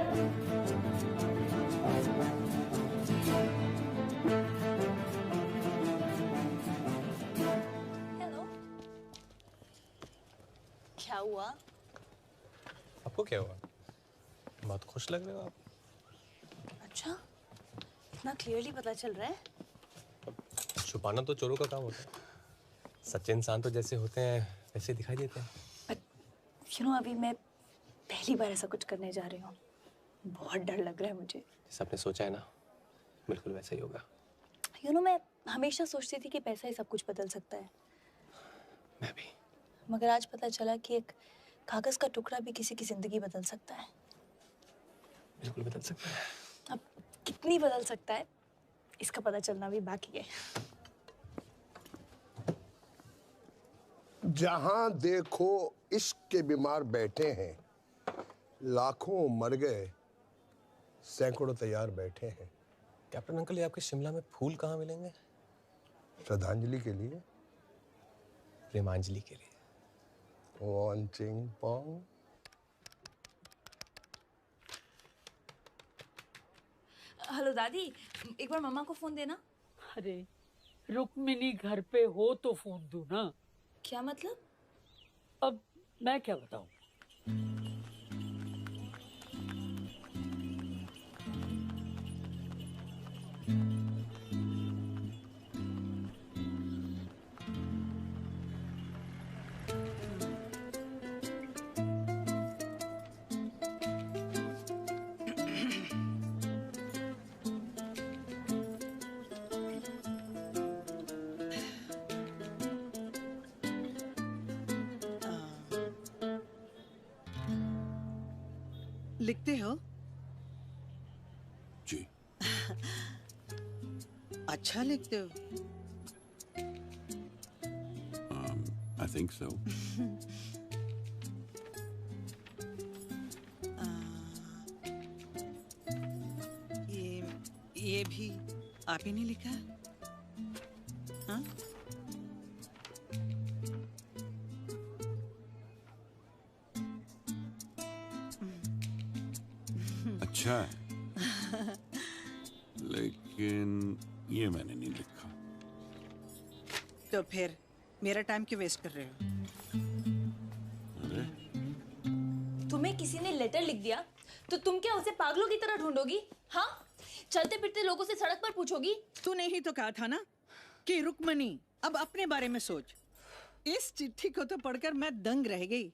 हेलो, क्या हुआ? आपको क्या हुआ? बहुत खुश लग रहे हो आप। अच्छा, इतना क्लियरली पता चल रहा है। छुपाना तो चोरों का काम होता है। सच्चे इंसान तो जैसे होते हैं वैसे दिखाई देते हैं। अभी मैं पहली बार ऐसा कुछ करने जा रही हूँ। बहुत डर लग रहा है मुझे। जैसे आपने सोचा है ना, बिल्कुल वैसा ही होगा। मैं हमेशा सोचती थी कि पैसा ही सब कुछ बदल सकता है। मैं भी। मगर आज पता चला कि एक कागज का टुकड़ा भी किसी की जिंदगी बदल सकता है। बिल्कुल बदल सकता है। अब कितनी बदल सकता है इसका पता चलना भी बाकी है। जहां देखो इश्क के बीमार बैठे हैं, लाखों मर गए, सैकड़ों तैयार बैठे हैं। कैप्टन अंकल, ये आपके शिमला में फूल कहाँ मिलेंगे? श्रद्धांजलि के लिए, प्रेमांजलि के लिए। वन चिंग पोंग। हेलो दादी, एक बार मम्मा को फोन देना। अरे रुक्मिनी घर पे हो तो फोन दूं ना। क्या मतलब? अब मैं क्या बताऊं? लिखते हो? जी। अच्छा लिखते हो। I think so. ये भी आप ही ने लिखा? हाँ? अच्छा है, लेकिन ये मैंने नहीं लिखा। तो फिर मेरा टाइम क्यों वेस्ट कर रहे हो? अरे तुम्हें किसी ने लेटर लिख दिया तो तुम क्या उसे पागलों की तरह ढूंढोगी? हाँ, चलते फिरते लोगों से सड़क पर पूछोगी? तूने ही तो कहा था ना कि रुक्मणी अब अपने बारे में सोच। इस चिट्ठी को तो पढ़कर मैं दंग रह गई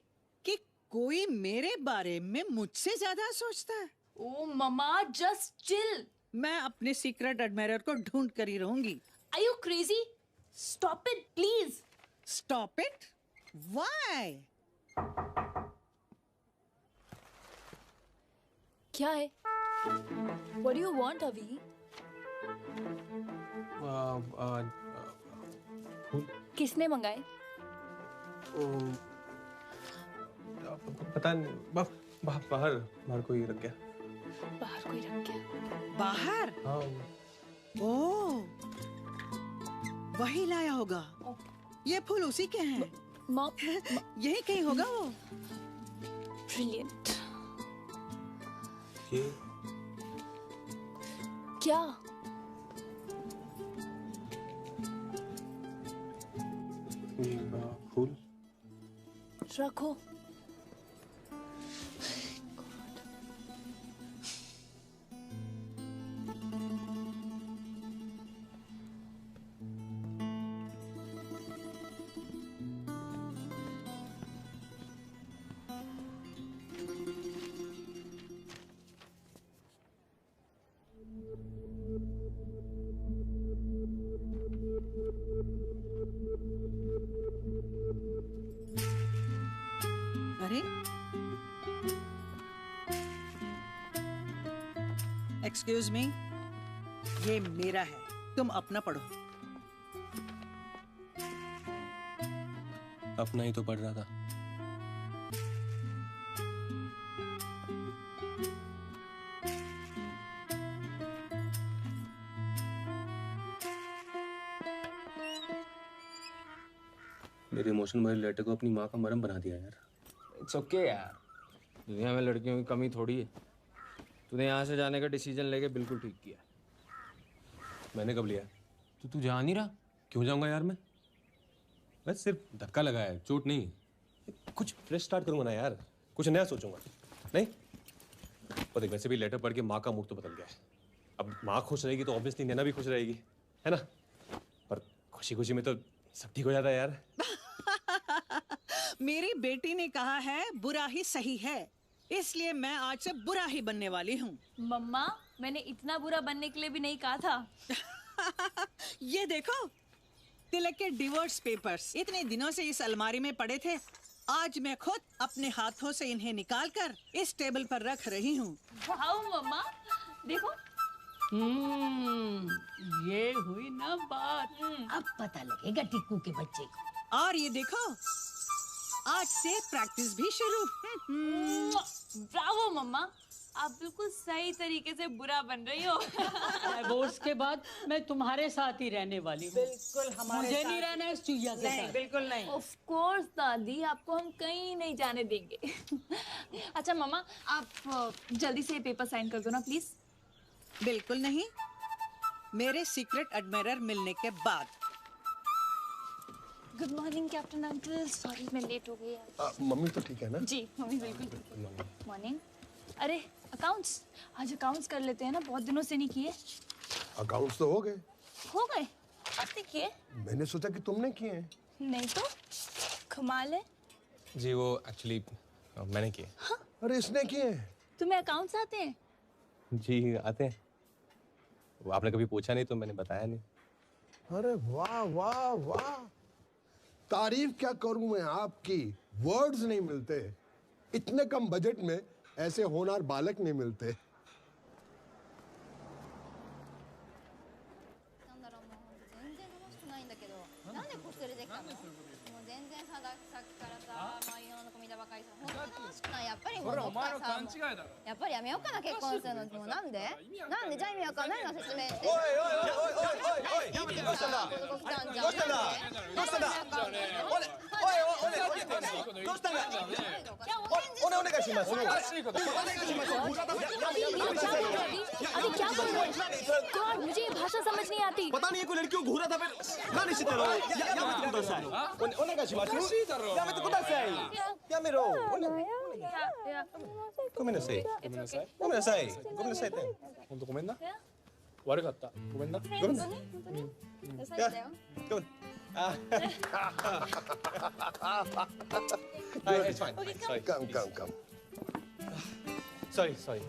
कि कोई मेरे बारे में मुझसे ज्यादा सोचता है। ओ मम्मा, जस्ट चिल। मैं अपने सीक्रेट एडमायरर को ढूंढ कर ही रहूंगी। Are you crazy? Stop it, please. Stop it? Why? क्या है? What do you want, अभी? फूल। किसने मंगाए? पता नहीं, बाहर कोई रख गया। बाहर कोई रख गया। बाहर? हाँ। ओह, वही लाया होगा। ये फूल उसी के हैं। यही कहीं होगा वो। Brilliant. ये क्या? फूल रखो। एक्सक्यूज मी, ये मेरा है, तुम अपना पढ़ो। अपना ही तो पढ़ रहा था। मेरे इमोशन भरे लेटर को अपनी माँ का मरहम बना दिया यार। इट्स ओके यार, दुनिया में लड़कियों की कमी थोड़ी है। तूने यहाँ से जाने का डिसीजन लेके बिल्कुल ठीक किया। मैंने कब लिया? तो तू जा नहीं रहा? क्यों जाऊंगा यार मैं? बस सिर्फ धक्का लगा है, चोट नहीं। कुछ फ्रेश स्टार्ट करूंगा ना यार, कुछ नया सोचूंगा। नहीं और देख, वैसे भी लेटर पढ़ के माँ का मूड तो बदल गया है। अब माँ खुश रहेगी तो ऑब्वियसली नैना भी खुश रहेगी, है ना? पर खुशी खुशी में तो सब ठीक हो जाता है यार। मेरी बेटी ने कहा है बुरा ही सही है, इसलिए मैं आज से बुरा ही बनने वाली हूँ। मम्मा, मैंने इतना बुरा बनने के लिए भी नहीं कहा था। ये देखो, तिलक के डिवोर्स पेपर्स इतने दिनों से इस अलमारी में पड़े थे। आज मैं खुद अपने हाथों से इन्हें निकालकर इस टेबल पर रख रही हूँ। वाओ मम्मा, देखो। ये हुई ना बात। अब पता लगेगा टिक्कू के बच्चे को। और ये देखो, आज से प्रैक्टिस भी शुरू। ब्रावो मम्मा, आप बिल्कुल सही तरीके से बुरा बन रही हो। डिवोर्स के बाद मैं तुम्हारे साथ ही रहने वाली हूँ। बिल्कुल हमारे मुझे साथ। नहीं रहना इस चुहिया के नहीं, साथ। बिल्कुल नहीं। ऑफ कोर्स दादी, आपको हम कहीं नहीं जाने देंगे। अच्छा मम्मा, आप जल्दी से पेपर साइन कर दो ना प्लीज। बिल्कुल नहीं, मेरे सीक्रेट एडमायरर मिलने के बाद। Good morning captain uncle, sorry मैं लेट हो गई। मम्मी तो ठीक है ना? जी मम्मी बिल्कुल। मॉर्निंग। अरे अकाउंट्स, आज अकाउंट्स कर लेते हैं ना, बहुत दिनों से नहीं किए। अकाउंट्स तो हो गए। हो गए? आपने किए? मैंने सोचा कि तुमने किए हैं। नहीं तो कमाल है। जी वो एक्चुअली मैंने किए। हाँ? अरे इसने किए? तुम्हें अकाउंट्स आते हैं? जी आते हैं। वो आपने कभी पूछा नहीं तो मैंने बताया नहीं। अरे वाह वाह वाह, तारीफ क्या करूं मैं आपकी, वर्ड्स नहीं मिलते। इतने कम बजट में ऐसे होनहार बालक नहीं मिलते। मुझे ये भाषा समझ नहीं आती। पता नहीं कोई लड़की को घूरा था फिर ना निश्चित करो Comennasei. Comennasei. Comennasei te. Honto komenna? Warakatta. Komenna? Komenna? Yeah. Come. It's fine. Sorry. Come. Sorry.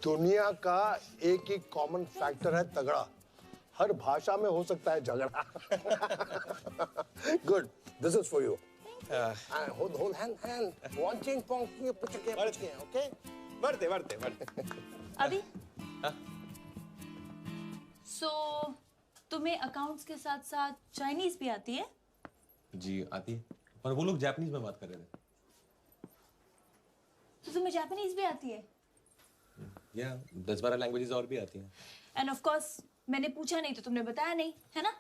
दुनिया का एक ही कॉमन फैक्टर है तगड़ा। हर भाषा में हो सकता है झगड़ा। Good. This is for you. Hold hand. One chain pong. Okay? बढ़ते. अभी? So, तुम्हें अकाउंट्स के साथ साथ चाइनीज भी आती है? जी आती है, पर वो लोग जापानीज में बात कर रहे थे। तो तुम्हें जापानीज भी आती है? या 10-12 लैंग्वेजेस और भी आती हैं। एंड ऑफ कोर्स मैंने पूछा नहीं तो तुमने बताया नहीं, है ना?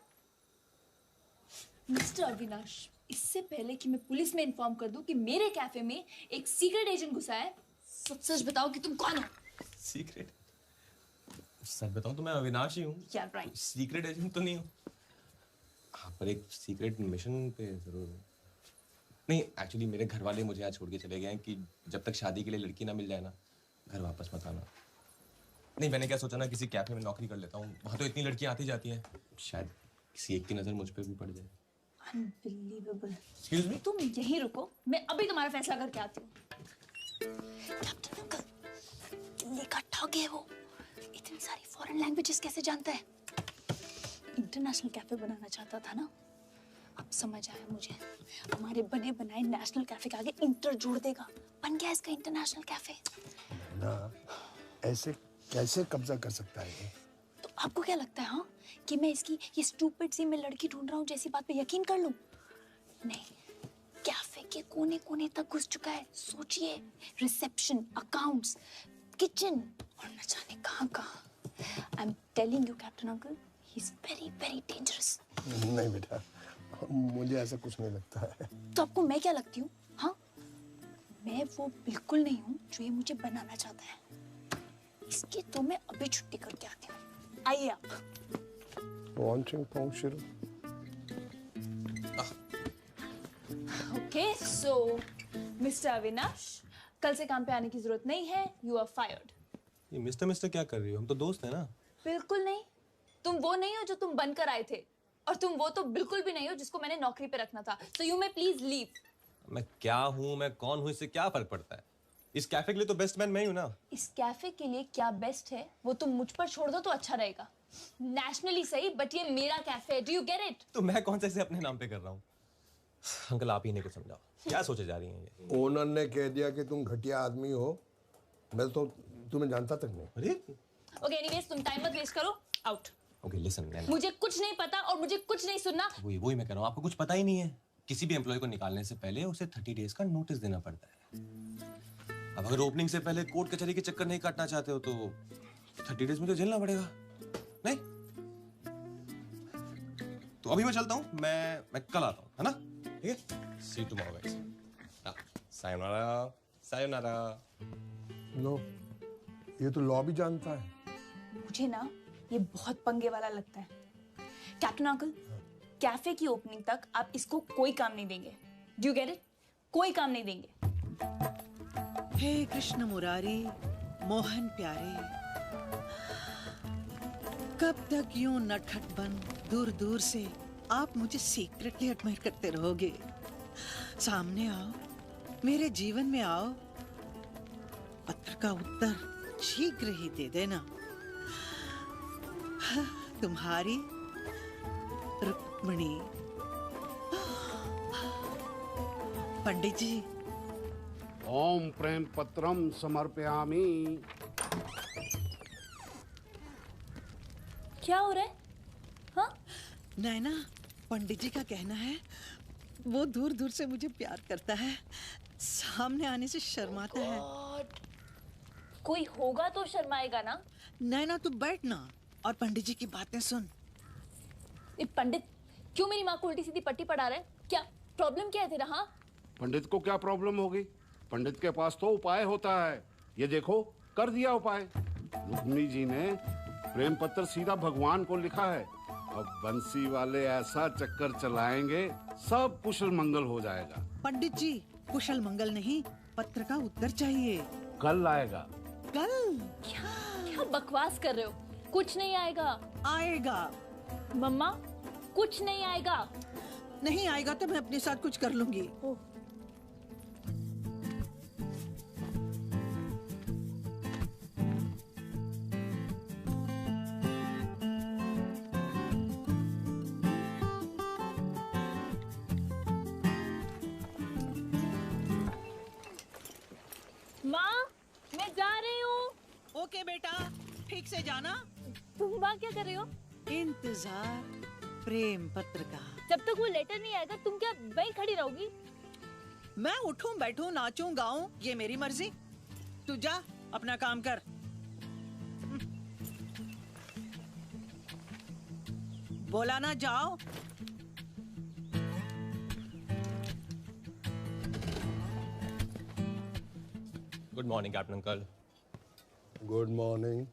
मिस्टर अविनाश, इससे पहले कि मैं पुलिस में इन्फॉर्म कर दूं कि मेरे कैफे में एक सीक्रेट एजेंट घुसा है, सच बताओ कि तुम कौन हो? सीक्रेट? सच बताऊं तो मैं अविनाश ही हूँ। Yeah, right. सीक्रेट एजेंट तो नहीं हूँ। हाँ, पर एक सीक्रेट मिशन पे जरूर हूँ। नहीं, एक्चुअली मेरे घर वाले मुझे यहाँ छोड़ के चले गए हैं कि जब तक शादी के लिए लड़की ना मिल जाए ना, घर वापस मत आना। नहीं, मैंने क्या सोचा ना, किसी कैफे में नौकरी कर लेता हूँ। वहाँ तो इतनी लड़कियाँ आती जाती हैं, शायद किसी एक की नजर मुझ पे भी पड़ जाए। Unbelievable. Excuse me? तुम यहीं रुको, मैं अभी तुम्हारा फैसला करके आती हूँ। कैप्टन अंकल, दिल्ली का ठग है वो। इतनी सारी फॉरेन लैंग्वेजेस कैसे जानता है? इंटरनेशनल कैफे बनाना चाहता था ना? अब समझ आया मुझे। हमारे बने बनाए नेशनल कैफे के आगे इंटर जोड़ देगा। बन गया इसका इंटरनेशनल कैफे। ना, ऐसे कैसे कब्जा कर सकता है ये? तो आपको क्या लगता है हाँ कि मैं इसकी ये स्टूपिड सी मैं लड़की ढूंढ रहा हूँ जैसी बात पे यकीन कर लूं? नहीं, कैफे के कोने कोने तक घुस चुका है। सोचिए, रिसेप्शन, अकाउंट्स, किचन और न जाने कहाँ कहाँ। I am telling you captain uncle, he is very very dangerous. नहीं बेटा, मुझे ऐसा कुछ नहीं लगता है। तो आपको मैं क्या लगती हूँ? हाँ, मैं वो बिल्कुल नहीं हूँ जो ये मुझे बनाना चाहता है। इसकी तो मैं अभी छुट्टी करके आती हूँ। आइए आप। वांचिंग पोंग शुरू। ओके, सो मिस्टर अविनाश, कल से काम पे आने की जरूरत नहीं है। You are fired. ये मिस्टर क्या कर रही हो? हम तो दोस्त हैं ना। बिल्कुल नहीं। तुम वो नहीं हो जो तुम बनकर आए थे, और तुम वो तो बिल्कुल भी नहीं हो जिसको मैंने नौकरी पे रखना था। So you may please leave. मैं क्या हूँ, मैं कौन हूँ, इससे क्या फर्क पड़ता है? इस कैफे के लिए तो बेस्ट मैन मैं ही हूँ ना। इस कैफे के लिए क्या बेस्ट है वो तुम मुझ पर छोड़ दो तो अच्छा रहेगा। नेशनली सही, बट ये मेरा कैफे है। Do you get it? तो मैं कौन सा इसे अपने नाम पे कर रहा हूँ? अंकल आप ही ने कुछ समझाओ, क्या सोचे जा रही हैं ये? ओनर ने कह दिया कि तुम घटिया आदमी हो। मैं तो तुम्हें जानता तक नहीं। अरे ओके, एनीवेज तुम टाइम मत वेस्ट करो। आउट। ओके लिसन, मुझे कुछ नहीं पता और मुझे कुछ नहीं सुनना। वही मैं कह रहा हूँ, आपको कुछ पता ही नहीं है। किसी भी एम्प्लॉय को निकालने से पहले उसे 30 डेज का नोटिस देना पड़ता है। अब अगर ओपनिंग से पहले कोर्ट कचहरी के चक्कर नहीं काटना चाहते हो तो 30 डेज में तो झेलना पड़ेगा। नहीं तो अभी मैं चलता हूँ, मैं कल आता हूँ, है ना? ठीक है, see you tomorrow guys. Sayonara, sayonara. लो, ये तो लॉ भी जानता है। मुझे ना ये बहुत पंगे वाला लगता है। कैप्टन अंकल, कैफे की ओपनिंग तक आप इसको कोई काम नहीं देंगे। Do you get it? कोई काम नहीं देंगे। हे कृष्ण मुरारी, मोहन प्यारे, कब तक यूं नटखट बन दूर दूर से आप मुझे सीक्रेटली एडमायर करते रहोगे? सामने आओ, मेरे जीवन में आओ। पत्र का उत्तर शीघ्र ही दे देना। तुम्हारी रुक्मिणी। पंडित जी। ओम प्रेम पत्रम समर्पयामि। क्या हो रहा है? हाँ? नैना, पंडित जी का कहना है वो दूर दूर से मुझे प्यार करता है, सामने आने से शर्माता है। कोई होगा तो शर्माएगा ना। नैना तू बैठ ना और पंडित जी की बातें सुन। ये पंडित क्यों मेरी माँ को उल्टी सीधी पट्टी पढ़ा रहा है? क्या प्रॉब्लम क्या है तेरा? हाँ, पंडित को क्या प्रॉब्लम होगी? पंडित के पास तो उपाय होता है। ये देखो, कर दिया उपाय। रुक्मिणी जी ने प्रेम पत्र सीधा भगवान को लिखा है। अब बंसी वाले ऐसा चक्कर चलाएंगे, सब कुशल मंगल हो जाएगा। पंडित जी, कुशल मंगल नहीं, पत्र का उत्तर चाहिए। कल आएगा। कल? क्या बकवास कर रहे हो? कुछ नहीं आएगा। आएगा। मम्मा, कुछ नहीं आएगा। नहीं आएगा तो मैं अपने साथ कुछ कर लूंगी। माँ, मैं जा रही हूँ। ओके बेटा, ठीक से जाना। तुम वहाँ क्या कर रही हो? इंतजार प्रेम पत्र का। जब तक वो लेटर नहीं आएगा तुम क्या वहीं खड़ी रहोगी? मैं उठूं बैठूं नाचूं गाऊं ये मेरी मर्जी। तू जा अपना काम कर। बोला ना जाओ। Good morning captain uncle. Good morning.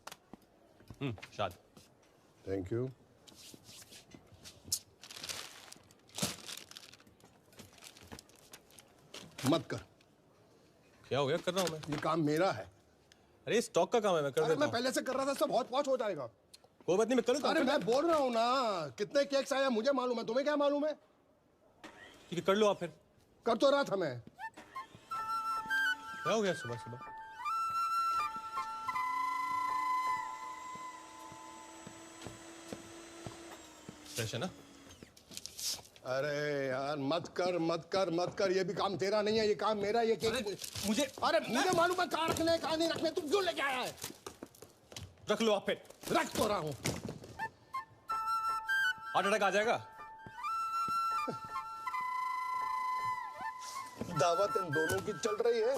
Shaad. Thank you. मत कर। क्या हो गया? कर रहा हूँ मैं। ये काम मेरा है। अरे स्टॉक का काम है, मैं कर अरे देता मैं हूँ। पहले से कर रहा था, सब बहुत पॉश हो जाएगा। कोई बात नहीं, मैं करूँगा। अरे मैं बोल रहा हूँ ना, कितने केक्स आया मुझे मालूम है, तुम्हें क्या मालूम है? ठीक है, कर लो आप फिर। कर तो रहा था मैं। क्या हो गया सुबह सुबह? फ्रेश है ना? अरे यार मत कर मत कर मत कर, ये भी काम तेरा नहीं है, ये काम मेरा। ये केक मुझे अरे मुझे मालूम है कहाँ रखने कहाँ नहीं रखने, तुम क्यों लेके आया है? रख लो आप फिर। रख तो रहा हूं। हार्ट अटैक आ जाएगा। दावत इन दोनों की चल रही है,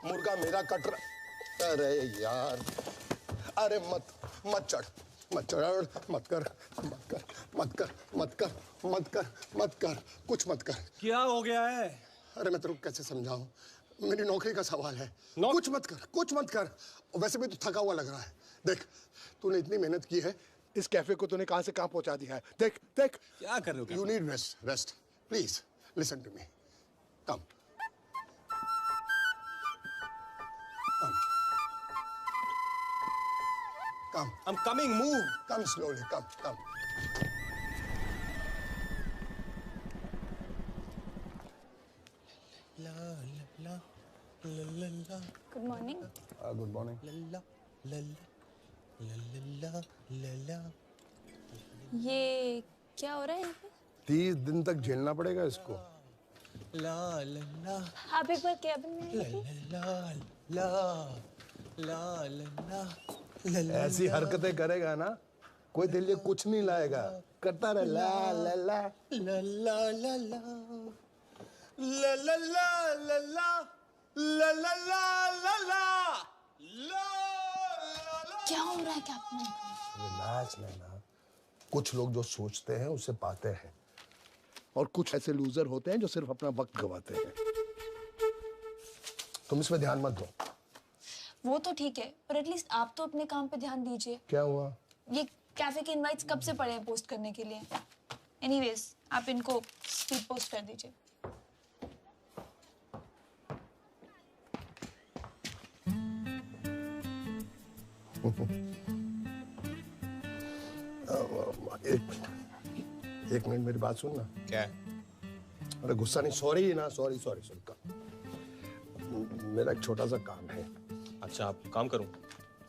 मुर्गा मेरा कट रहा। अरे यार, अरे मत चढ़, मत कर, कुछ मत कर। क्या हो गया है? अरे मैं तेरे को कैसे समझाऊं, मेरी नौकरी का सवाल है। कुछ मत कर। वैसे भी तू थका हुआ लग रहा है। देख, तूने इतनी मेहनत की है, इस कैफे को तूने कहां से कहां पहुंचा दिया है। देख क्या कर रहे हो? You need rest please listen to me. Come I'm coming, move. Come slowly, come. La la la la la. Good morning. Good morning. La la la la la la. ये क्या हो रहा है यहाँ पे? 30 दिन तक झेलना पड़ेगा इसको। ला ला ला। आप एक बार कैबिन में आइए। ला ला ला ला ला। ऐसी हरकतें करेगा ना, कोई तेरे लिए कुछ नहीं लाएगा। करता रहे ला ला ला ला ला ला ला ला ला ला ला ला ला ला। क्या हो रहा है कैप्टन? रिलैक्स नैना। कुछ लोग जो सोचते हैं उसे पाते हैं, और कुछ ऐसे लूजर होते हैं जो सिर्फ अपना वक्त गवाते हैं। तुम इसमें ध्यान मत दो। वो तो ठीक है, पर एटलीस्ट आप तो अपने काम पे ध्यान दीजिए। क्या हुआ? ये कैफे के इनवाइट्स कब से पड़े हैं पोस्ट करने के लिए? एनीवेज, आप इनको स्पीड पोस्ट कर दीजिए। एक मिनट मेरी बात सुन ना। क्या? अरे गुस्सा नहीं, सॉरी ना, सॉरी। मेरा एक छोटा सा काम है। अच्छा, आप काम करूं?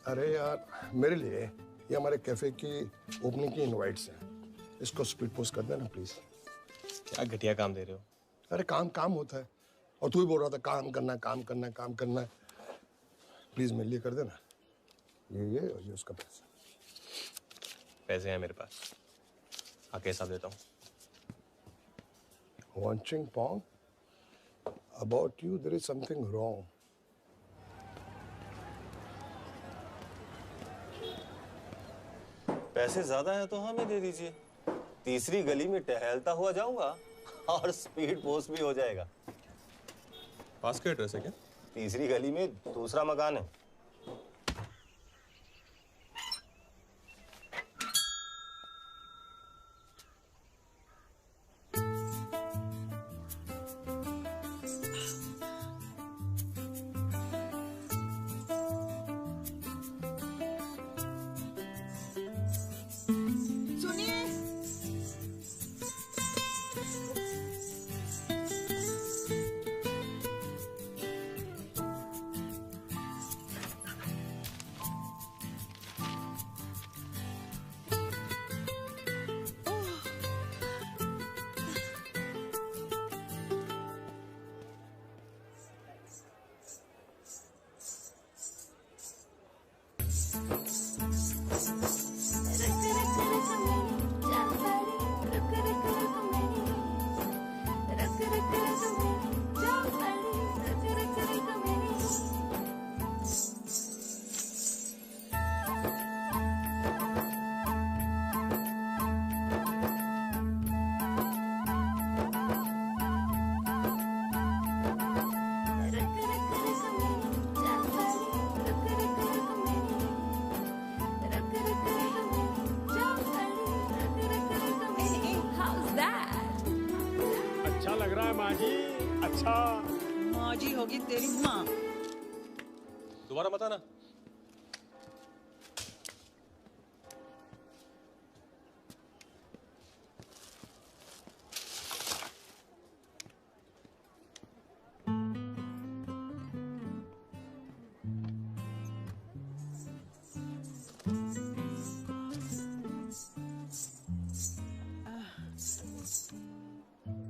अरे यार, मेरे लिए ये हमारे कैफे की ओपनिंग की इनवाइट्स हैं, इसको स्पीड पोस्ट कर देना प्लीज। क्या घटिया काम दे रहे हो? अरे काम होता है, और तू ही बोल रहा था काम करना है। प्लीज मेरे लिए कर देना। ये और ये उसका पैसा। पैसे हैं मेरे पास, आके हिसाब देता हूँ। Wanching Pong, about you there is something wrong. पैसे ज्यादा हैं तो हमें दे दीजिए। तीसरी गली में टहलता हुआ जाऊंगा और स्पीड पोस्ट भी हो जाएगा। पास का एड्रेस है क्या? तीसरी गली में दूसरा मकान है। अच्छा लग रहा है माँ जी, अच्छा। माँ जी होगी तेरी माँ। दोबारा मत आना।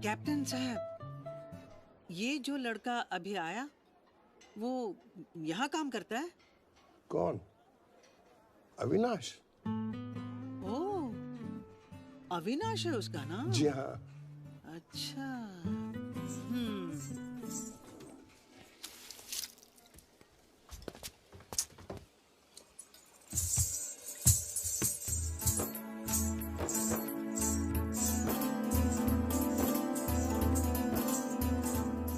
कैप्टन साहब, ये जो लड़का अभी आया वो यहाँ काम करता है? कौन? अविनाश। ओह, अविनाश है उसका नाम? जी हाँ। अच्छा।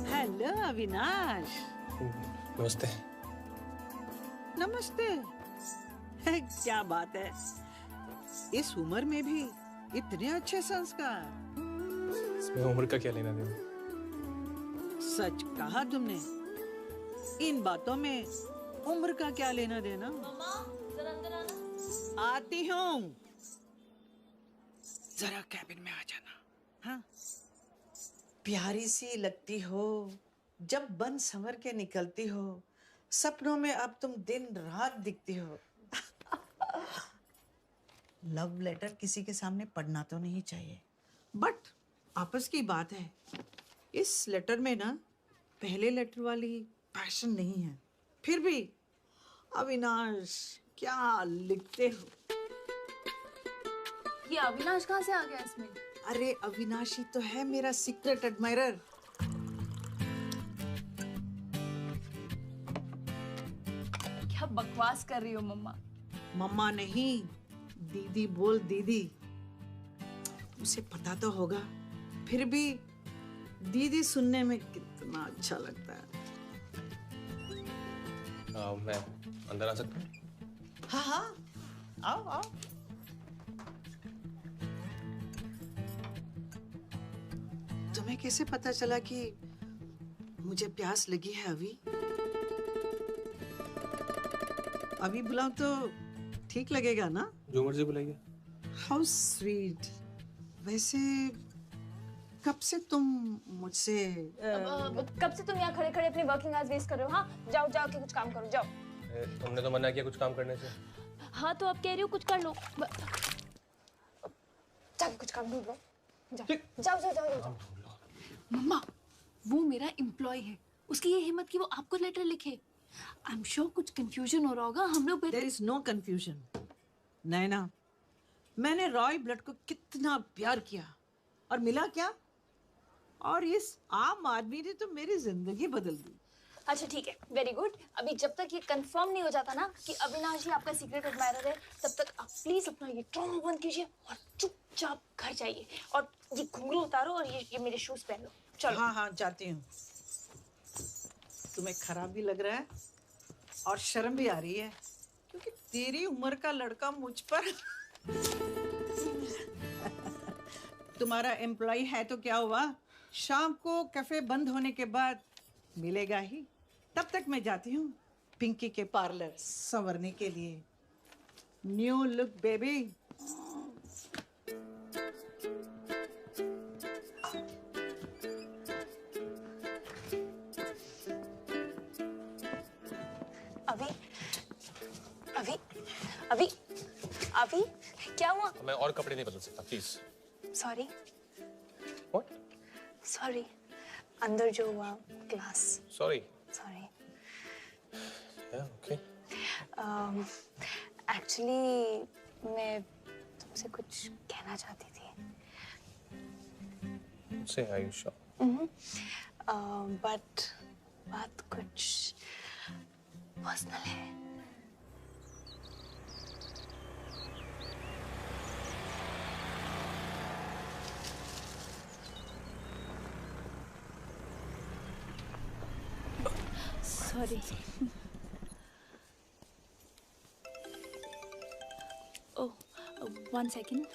हेलो अविनाश। नमस्ते। नमस्ते। क्या बात है, इस उम्र में भी इतने अच्छे संस्कार। इसमें उम्र का क्या लेना देना? सच कहा तुमने, इन बातों में उम्र का क्या लेना देना। जरा अंदर आना। आती हूँ, जरा कैबिन में आ जाना। हाँ, प्यारी सी लगती हो जब बन संवर के निकलती हो, सपनों में अब तुम दिन रात दिखती हो। लव लेटर किसी के सामने पढ़ना तो नहीं चाहिए, बट आपस की बात है, इस लेटर में ना पहले लेटर वाली पैशन नहीं है। फिर भी अविनाश क्या लिखते हो। ये अविनाश कहाँ से आ गया इसमें? अरे अविनाशी तो है मेरा सीक्रेट एडमायरर। क्या बकवास कर रही हो मम्मा? मम्मा नहीं, दीदी बोल दीदी। उसे पता तो होगा, फिर भी दीदी सुनने में कितना अच्छा लगता है। मैं अंदर आ सकता हूँ? हाँ हाँ, आओ आओ। तुम्हें कैसे पता चला कि मुझे प्यास लगी है अभी? अभी बुलाऊं तो ठीक लगेगा ना? जो मर्जी बुलाइए। How sweet. वैसे कब से तुम मुझसे कब से तुम यहाँ खड़े खड़े अपने वर्किंग आवर्स वेस्ट कर रहे हो? हाँ, जाओ जाओ के कुछ काम करो, जाओ। तुमने तो मना किया कुछ काम करने से। हाँ तो अब कह रही हो कुछ कर लो। जाके कुछ काम ढूंढ लो। जाओ जाओ जाओ जाओ। मम्मा, वो मेरा एम्प्लॉय है, उसकी ये हिम्मत कि वो आपको लेटर लिखे। आई एम श्योर कुछ कंफ्यूजन हो रहा होगा। हम लोग देयर इज नो कंफ्यूजन। नैना, मैंने रॉय ब्लड को कितना प्यार किया और मिला क्या? और इस आम आदमी ने तो मेरी जिंदगी बदल दी। अच्छा ठीक है, वेरी गुड। अभी जब तक ये कंफर्म नहीं हो जाता ना कि अविनाश ही आपका सीक्रेट एडमायरर है, तब तक आप प्लीज अपना ये ट्रॉमा बंद कीजिए और चुपचाप घर जाइए और ये घुंघरू उतारो और ये मेरे शूज पहन लो। चलो। हाँ हाँ, जाती हूँ। तुम्हें खराब भी लग रहा है और शर्म भी आ रही है, क्योंकि तेरी उम्र का लड़का मुझ पर तुम्हारा एम्प्लॉय है तो क्या हुआ, शाम को कैफे बंद होने के बाद मिलेगा ही। तब तक मैं जाती हूँ पिंकी के पार्लर संवरने के लिए। New look baby. अभी अभी अभी अभी क्या हुआ? मैं और कपड़े नहीं बदल सकता, प्लीज। सॉरी। What? सॉरी, अंदर जो हुआ class. Sorry. Sorry. Okay. Actually मैं तुमसे कुछ कहना चाहती थी। Say, are you sure? But बात कुछ पर्सनल है। सॉरी। ओह, 1 सेकेंड।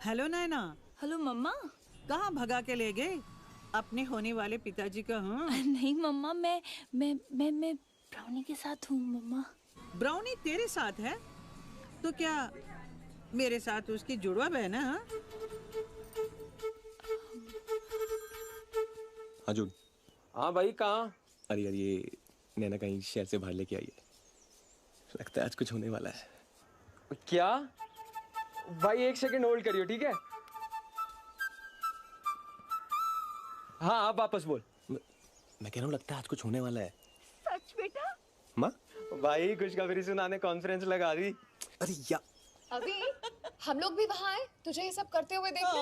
हेलो नैना। हेलो मम्मा। कहाँ भगा के ले गए अपने होने वाले पिताजी का? हाँ नहीं मम्मा, मैं ब्राउनी के साथ हूँ मम्मा। ब्राउनी तेरे साथ है तो क्या मेरे साथ उसकी जुड़वा बहन है? हाँ अर्जुन। हाँ भाई, कहाँ? अरे यार, ये नैना कहीं शहर से बाहर लेके आई है, लगता है आज कुछ होने वाला है। क्या? भाई 1 सेकंड होल्ड करियो, ठीक है? हाँ आप वापस बोल। मैं कह रहा हूँ लगता है आज कुछ होने वाला है। सच बेटा? माँ? भाई खुशखबरी सुनाने कॉन्फ्रेंस लगा दी। अरे या अभी हम लोग भी वहाँ आए तुझे ये सब करते हुए देखने।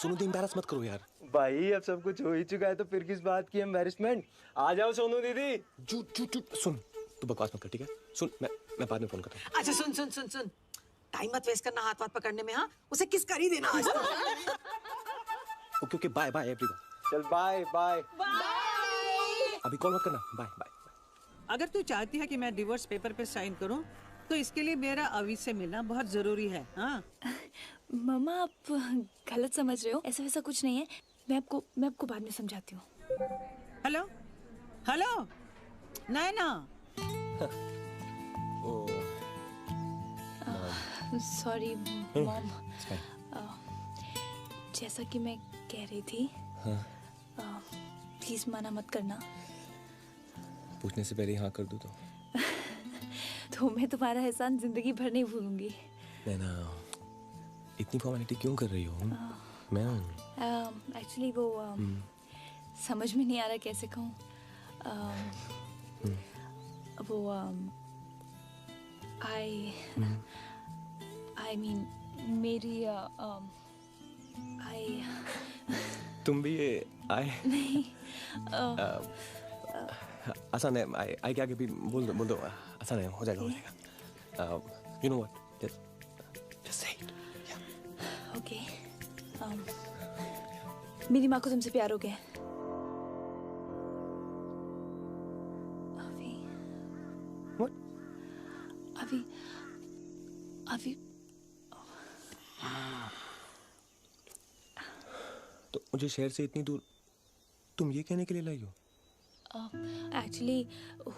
सोनू दी एम्बैरस मत करो यार। भाई अब सब कुछ हो ही चुका है तो फिर किस बात की एम्बैरेसमेंट। आ जाओ सोनू दीदी। सुन तू बकवास मत कर, ठीक है? सुन मैं बाद में फोन करता हूँ। अच्छा सुन सुन सुन सुन, टाइम मत वेस्ट करना हाथ पकड़ने में। हाँ, उसे किस कर ही देना आज तो। Okay bye bye everyone. चल बाय बाय। अभी कॉल मत करना, बाय बाय। अगर तू चाहती है कि मैं डिवोर्स पेपर पे साइन करूं तो इसके लिए मेरा अभी से मिलना बहुत जरूरी है। हाँ मम्मा आप गलत समझ रहे हो, ऐसा वैसा कुछ नहीं है। मैं आपको बाद में समझाती हूँ। Hello hello Naina. Sorry mom. जैसा कि मैं कह रही थी, प्लीज मना मत करना। पूछने से पहले हाँ कर दूँ तो मैं तुम्हारा एहसान जिंदगी भर नहीं भूलूंगी। नैना इतनी फॉर्मेलिटी क्यों कर रही हो? मैं एक्चुअली वो समझ में नहीं आ रहा कैसे कहूँ। वो आई मीन मेरी तुम भी ये आए नहीं आसान है। आई के आगे भी बोल दो आसान है, हो जाएगा। You know what, just say it. Okay मेरी माँ को तुमसे प्यार हो गया। अभी तो मुझे शहर से इतनी दूर तुम ये कहने के लिए लाई हो? एक्चुअली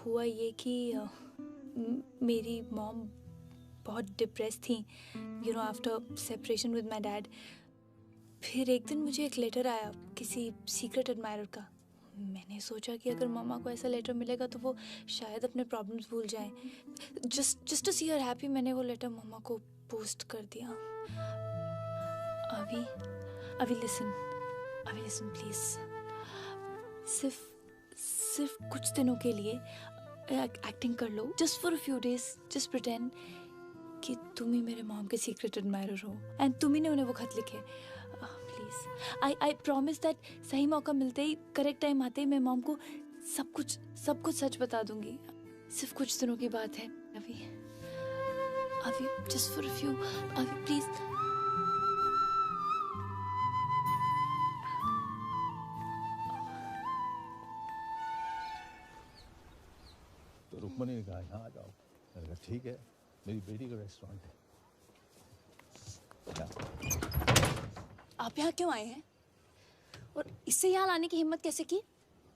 हुआ ये कि मेरी मॉम बहुत डिप्रेस थी, you know, after separation with my dad. फिर एक दिन मुझे एक लेटर आया किसी सीक्रेट एडमायरर का। मैंने सोचा कि अगर मामा को ऐसा लेटर मिलेगा तो वो शायद अपने प्रॉब्लम्स भूल जाएं। Just to see her happy मैंने वो लेटर मामा को पोस्ट कर दिया। अभी लिसन प्लीज। सिर्फ कुछ दिनों के लिए एक्टिंग कर लो, just for a few days. Just pretend कि तुम ही मेरे मॉम के सीक्रेट एडमायरर हो एंड तुम ही ने उन्हें वो खत लिखे। प्लीज आई प्रॉमिस दैट सही मौका मिलते ही, करेक्ट टाइम आते ही मैं मॉम को सब कुछ सच बता दूंगी। सिर्फ कुछ दिनों की बात है। अभी जस्ट फॉर अ फ्यू, अभी प्लीज। तो रुक्मणी ने कहा यहाँ आ जाओ। मैंने कहा ठीक है, मेरी बेटी का रेस्टोरेंट है। आप यहाँ क्यों आए हैं और इससे यहाँ लाने की हिम्मत कैसे की?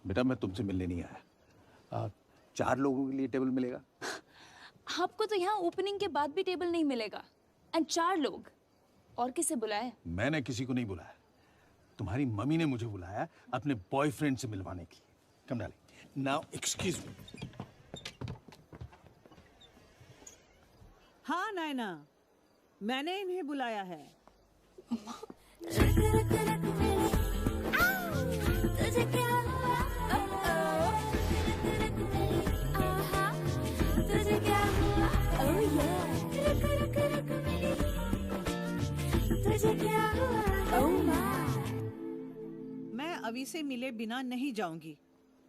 बेटा मैं तुमसे मिलने नहीं आया। 4 लोगों के लिए टेबल मिलेगा? आपको तो यहाँ ओपनिंग के बाद भी टेबल नहीं मिलेगा। एंड 4 लोग, और किसे बुलाया? मैंने किसी को नहीं बुलाया, तुम्हारी मम्मी ने मुझे बुलाया अपने बॉयफ्रेंड से मिलवाने के लिए। कम डाले। Now excuse me. हाँ नैना, मैंने इन्हें बुलाया है। तुझे क्या हुआ? तुझे क्या हुआ? Oh yeah. तुझे क्या हुआ? Oh my. मैं अभी से मिले बिना नहीं जाऊंगी,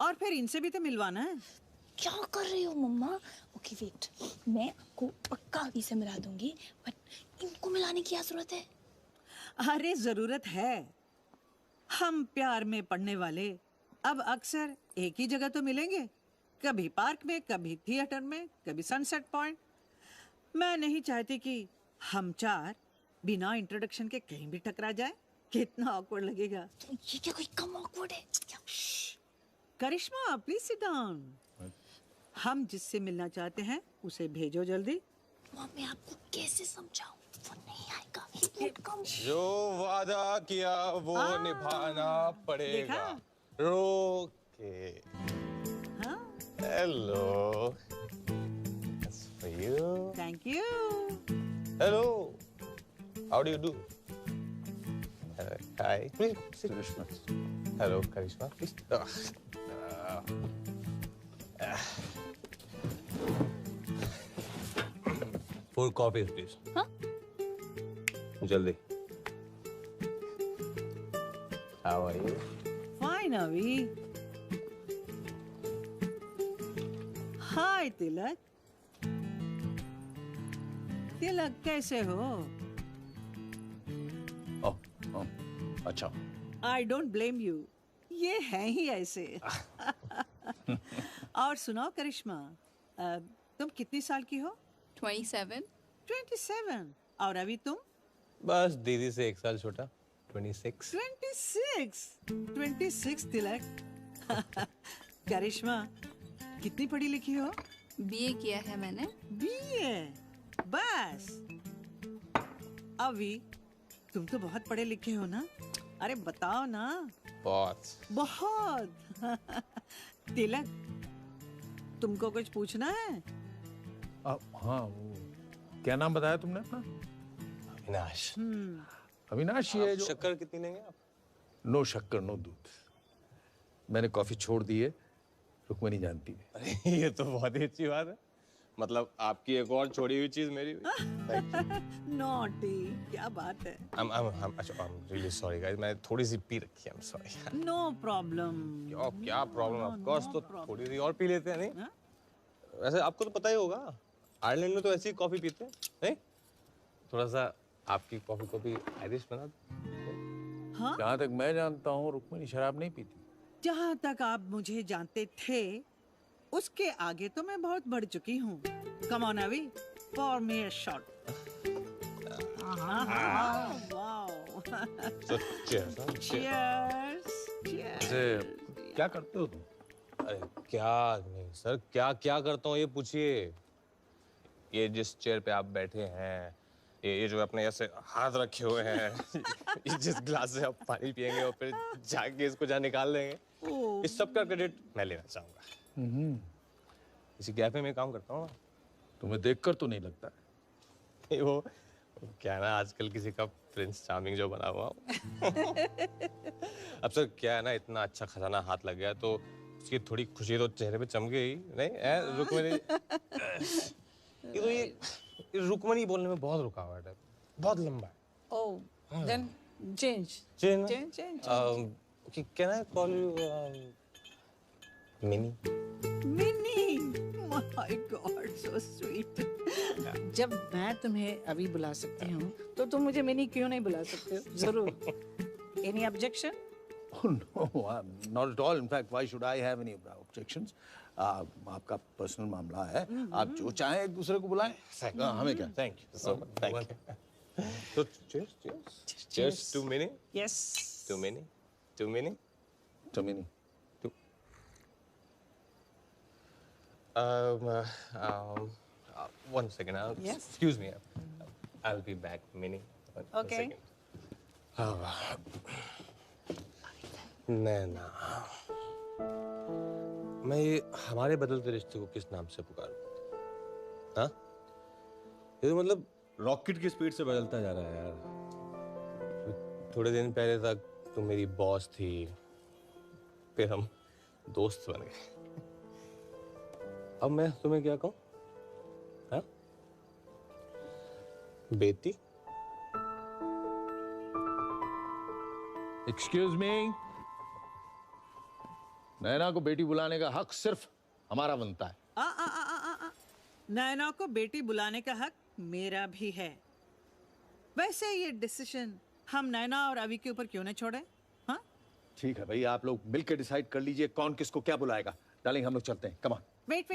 और फिर इनसे भी तो मिलवाना है। क्या कर रही हो मम्मा? ओके वेट, मैं आपको पक्का अभी से मिला दूंगी, बट इनको मिलाने की क्या जरूरत है? अरे जरूरत है। हम प्यार में पड़ने वाले अब अक्सर एक ही जगह तो मिलेंगे, कभी पार्क में, कभी थिएटर में, कभी सनसेट पॉइंट। मैं नहीं चाहती कि हम 4 बिना इंट्रोडक्शन के कहीं भी टकरा जाए। कितना ऑकवर्ड लगेगा। ये क्या कोई कम ऑकवर्ड है? करिश्मा प्लीज सिट डाउन। हम जिससे मिलना चाहते हैं उसे भेजो जल्दी। मैं आपको कैसे समझाऊं? वो नहीं आएगा। जो वादा किया वो निभाना पड़ेगा। रोके। Hello. That's for you. Thank you. Hello. How do you do? Hi. Please sit. Karishma. Hello, Karishma. Please. 4 coffees, please. हाँ? जल्दी. How are you? Fine, Avi. Hi, तिलक. तिलक कैसे हो? अच्छा. I don't blame you. ये हैं ही ऐसे. और सुनाओ करिश्मा, तुम कितनी साल की हो? 27. 27. और अभी तुम? बस दीदी से 1 साल छोटा. 26. 26 तिलक. करिश्मा, कितनी पढ़ी लिखी हो? बीए किया है मैंने. बीए? बस. अभी तुम तो बहुत पढ़े लिखे हो ना? अरे बताओ ना. बहुत. तिलक, तुमको कुछ पूछना है? हाँ, वो क्या नाम बताया तुमने अपना? अविनाश. अविनाश ये जो शक्कर कितनी लेंगे आप? नो शक्कर नो दूध. मैंने कॉफी छोड़ दी है. रुक्मणी जानती है. अरे ये तो बहुत ही अच्छी बात है. मतलब आपकी एक और छोड़ी हुई चीज मेरी भी. नॉटी, क्या बात है. I'm really sorry guys. मैं थोड़ी सी पी रखी है. I'm sorry. No problem. क्या प्रॉब्लम? ऑफ कोर्स तो थोड़ी सी और पी लेते हैं नहीं? वैसे आपको तो पता ही होगा, आयरलैंड में तो ऐसी कॉफी पीते हैं नहीं? थोड़ा सा आपकी कॉफी को भी आयरिश बना दो. हाँ? जहाँ तक मैं जानता हूँ रुक्मणी शराब नहीं पीती. जहाँ तक आप मुझे जानते थे, उसके आगे तो मैं बहुत बढ़ चुकी हूँ. Come on, Avi, pour me a shot. Wow. So cheers. Cheers. क्या करते हो तुम? अरे क्या नहीं सर, क्या करता हूँ ये पूछिए. ये जिस चेयर पे आप बैठे हैं, ये जो अपने ऐसे हाथ रखे हुए हैं, जिस ग्लास से आप पानी पियेंगे और फिर जाके इसको जहाँ निकाल लेंगे, इस सब का क्रेडिट मैं लेना चाहूंगा. इसी कैफे में काम करता हूँ ना. तुम्हें देखकर तो नहीं लगता है. वो क्या ना, आजकल किसी का प्रिंस चार्मिंग जो बना हुआ. अब सर क्या है ना, इतना अच्छा खजाना हाथ लग गया तो उसकी थोड़ी खुशी तो चेहरे पे चमके ही नहीं. रुक्मणी ये रुक्मणी बोलने में बहुत रुकावट है, बहुत लंबा है. Oh, then change. Change. Okay, can I call you Minnie? Minnie. My God, so sweet. जब मैं तुम्हें अभी बुला सकती हूँ, तो तुम मुझे मिनी क्यों नहीं बुला सकते हो? जरूर. Any objection? Oh no, not at all. In fact, why should I have any objections? आपका पर्सनल मामला है. आप जो चाहें एक दूसरे को बुलाएं. हमें क्या? Thank you so much. Thank you. So cheers to Minnie. Yes. To Minnie. To Minnie. To Minnie. One second. Yes. Excuse me. I'll be back, Minnie. Okay. नैना, मैं ये हमारे बदलते रिश्ते को किस नाम से पुकारूं? हाँ? ये तो मतलब रॉकेट की स्पीड से बदलता जा रहा है यार. थोड़े दिन पहले तक तुम मेरी बॉस थी, फिर हम दोस्त बन गए. अब मैं तुम्हें क्या कहूं? हाँ? बेटी? Excuse me. नैना को बेटी बुलाने का हक सिर्फ हमारा बनता है. नैना को बेटी बुलाने का हक मेरा भी है. वैसे ये डिसीजन हम नैना और अभी के ऊपर क्यों न छोड़े? हाँ? ठीक है भाई, आप लोग मिलकर डिसाइड कर लीजिए कौन किसको क्या बुलाएगा. डार्लिंग, हम लोग चलते हैं. Come on. वेट.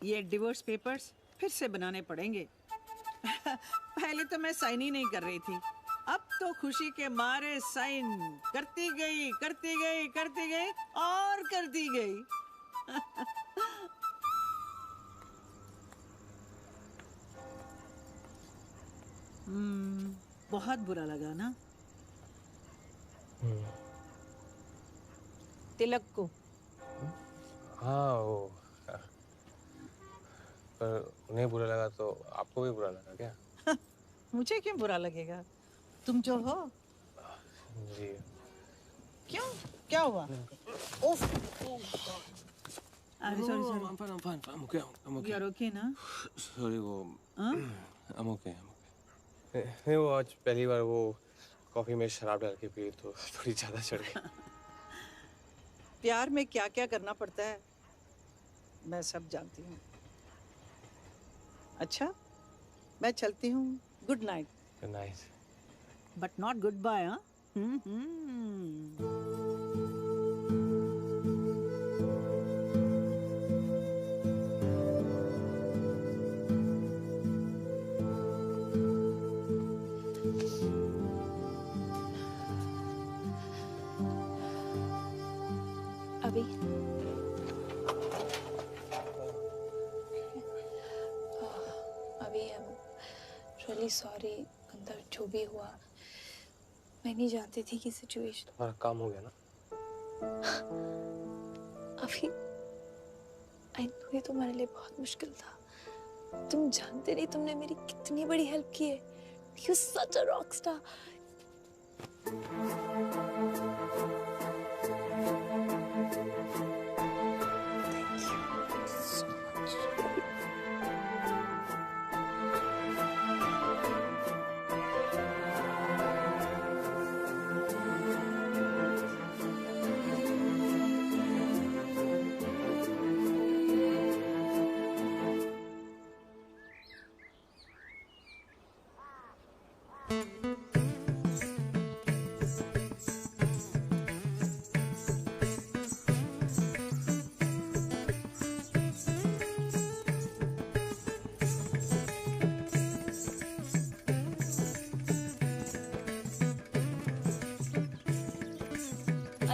ये डिवोर्स पेपर्स फिर से बनाने पड़ेंगे. पहले तो मैं साइन ही नहीं कर रही थी. अब तो खुशी के मारे साइन करती गई और करती गई. बहुत बुरा लगा ना तिलक को? हाँ, वो पर उन्हें बुरा लगा तो आपको भी बुरा लगा क्या? मुझे क्यों बुरा लगेगा? तुम जो हो. जी. क्यों? क्या हुआ? sorry. I'm fine. I'm okay. You're okay ना? Sorry, वो हाँ? I'm okay. नहीं, वो आज पहली बार वो कॉफी में शराब डाल के पी तो थोड़ी ज्यादा चढ़ गई। प्यार में क्या क्या करना पड़ता है मैं सब जानती हूँ। अच्छा मैं चलती हूँ। Good night. Good night. But not goodbye. हाँ अभी रियली सॉरी, अंदर जो भी हुआ मैं नहीं जानती थी कि सिचुएशन। तुम्हारा काम हो गया ना? अभी आई नो ये तुम्हारे लिए बहुत मुश्किल था। तुम जानते नहीं तुमने मेरी कितनी बड़ी हेल्प की है। You such a rock star.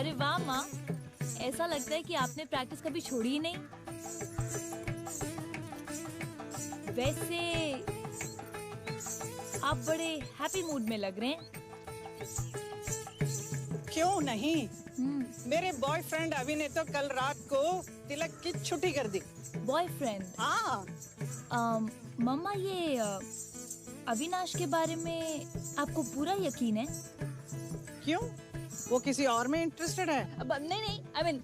अरे वाह माँ, ऐसा लगता है कि आपने प्रैक्टिस कभी छोड़ी ही नहीं। वैसे आप बड़े हैप्पी मूड में लग रहे हैं। क्यों नहीं? मेरे बॉयफ्रेंड अभी ने तो कल रात को तिलक की छुट्टी कर दी। बॉयफ्रेंड? हाँ। मम्मा ये अविनाश के बारे में आपको पूरा यकीन है? क्यों? वो किसी और में इंटरेस्टेड है? अब नहीं आई मीन